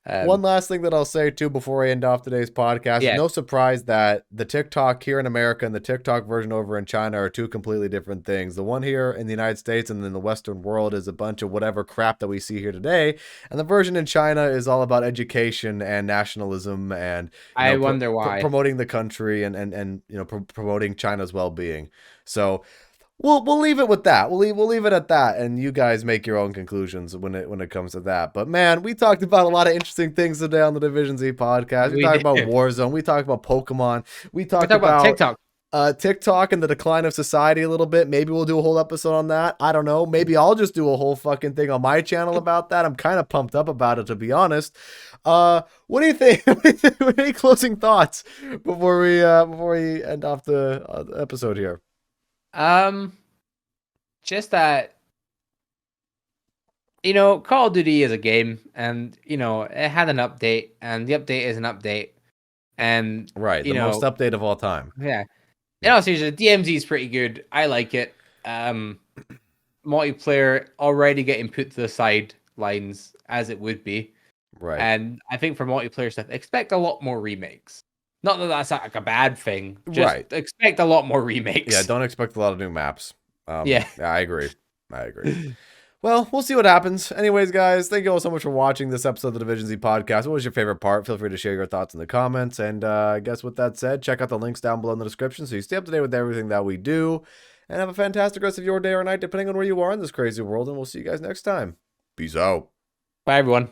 One Um, last thing that I'll say too before I end off today's podcast is yeah, no surprise that the TikTok here in America and the TikTok version over in China are two completely different things. The one here in the United States and in the Western world is a bunch of whatever crap that we see here today, and the version in China is all about education and nationalism and I wonder why. promoting the country and promoting China's well-being. So we'll leave it with that. We'll leave it at that, and you guys make your own conclusions when it comes to that. But man, we talked about a lot of interesting things today on the Division Z podcast. We We talked about did. Warzone. We talked about Pokemon. We We're talked talking about about TikTok. TikTok and the decline of society a little bit. Maybe we'll do a whole episode on that. I don't know. Maybe I'll just do a whole fucking thing on my channel about that. I'm kind of pumped up about it, to be honest. What do you think? Any closing thoughts before we end off the episode here? Um, just that Call of Duty is a game, and it had an update, and the update is an update, and Right, the most update of all time. yeah. Yeah. Seriously, DMZ is pretty good. I like it. Multiplayer already getting put to the sidelines as it would be, Right. and I think for multiplayer stuff, expect a lot more remakes. Not that that's like a bad thing. Just Right. expect a lot more remakes. Yeah, don't expect a lot of new maps. Yeah. I agree. I agree. Well, we'll see what happens. Anyways, guys, thank you all so much for watching this episode of the Division Z podcast. What was your favorite part? Feel free to share your thoughts in the comments. And I guess with that said, check out the links down below in the description so you stay up to date with everything that we do. And have a fantastic rest of your day or night, depending on where you are in this crazy world. And we'll see you guys next time. Peace out. Bye, everyone.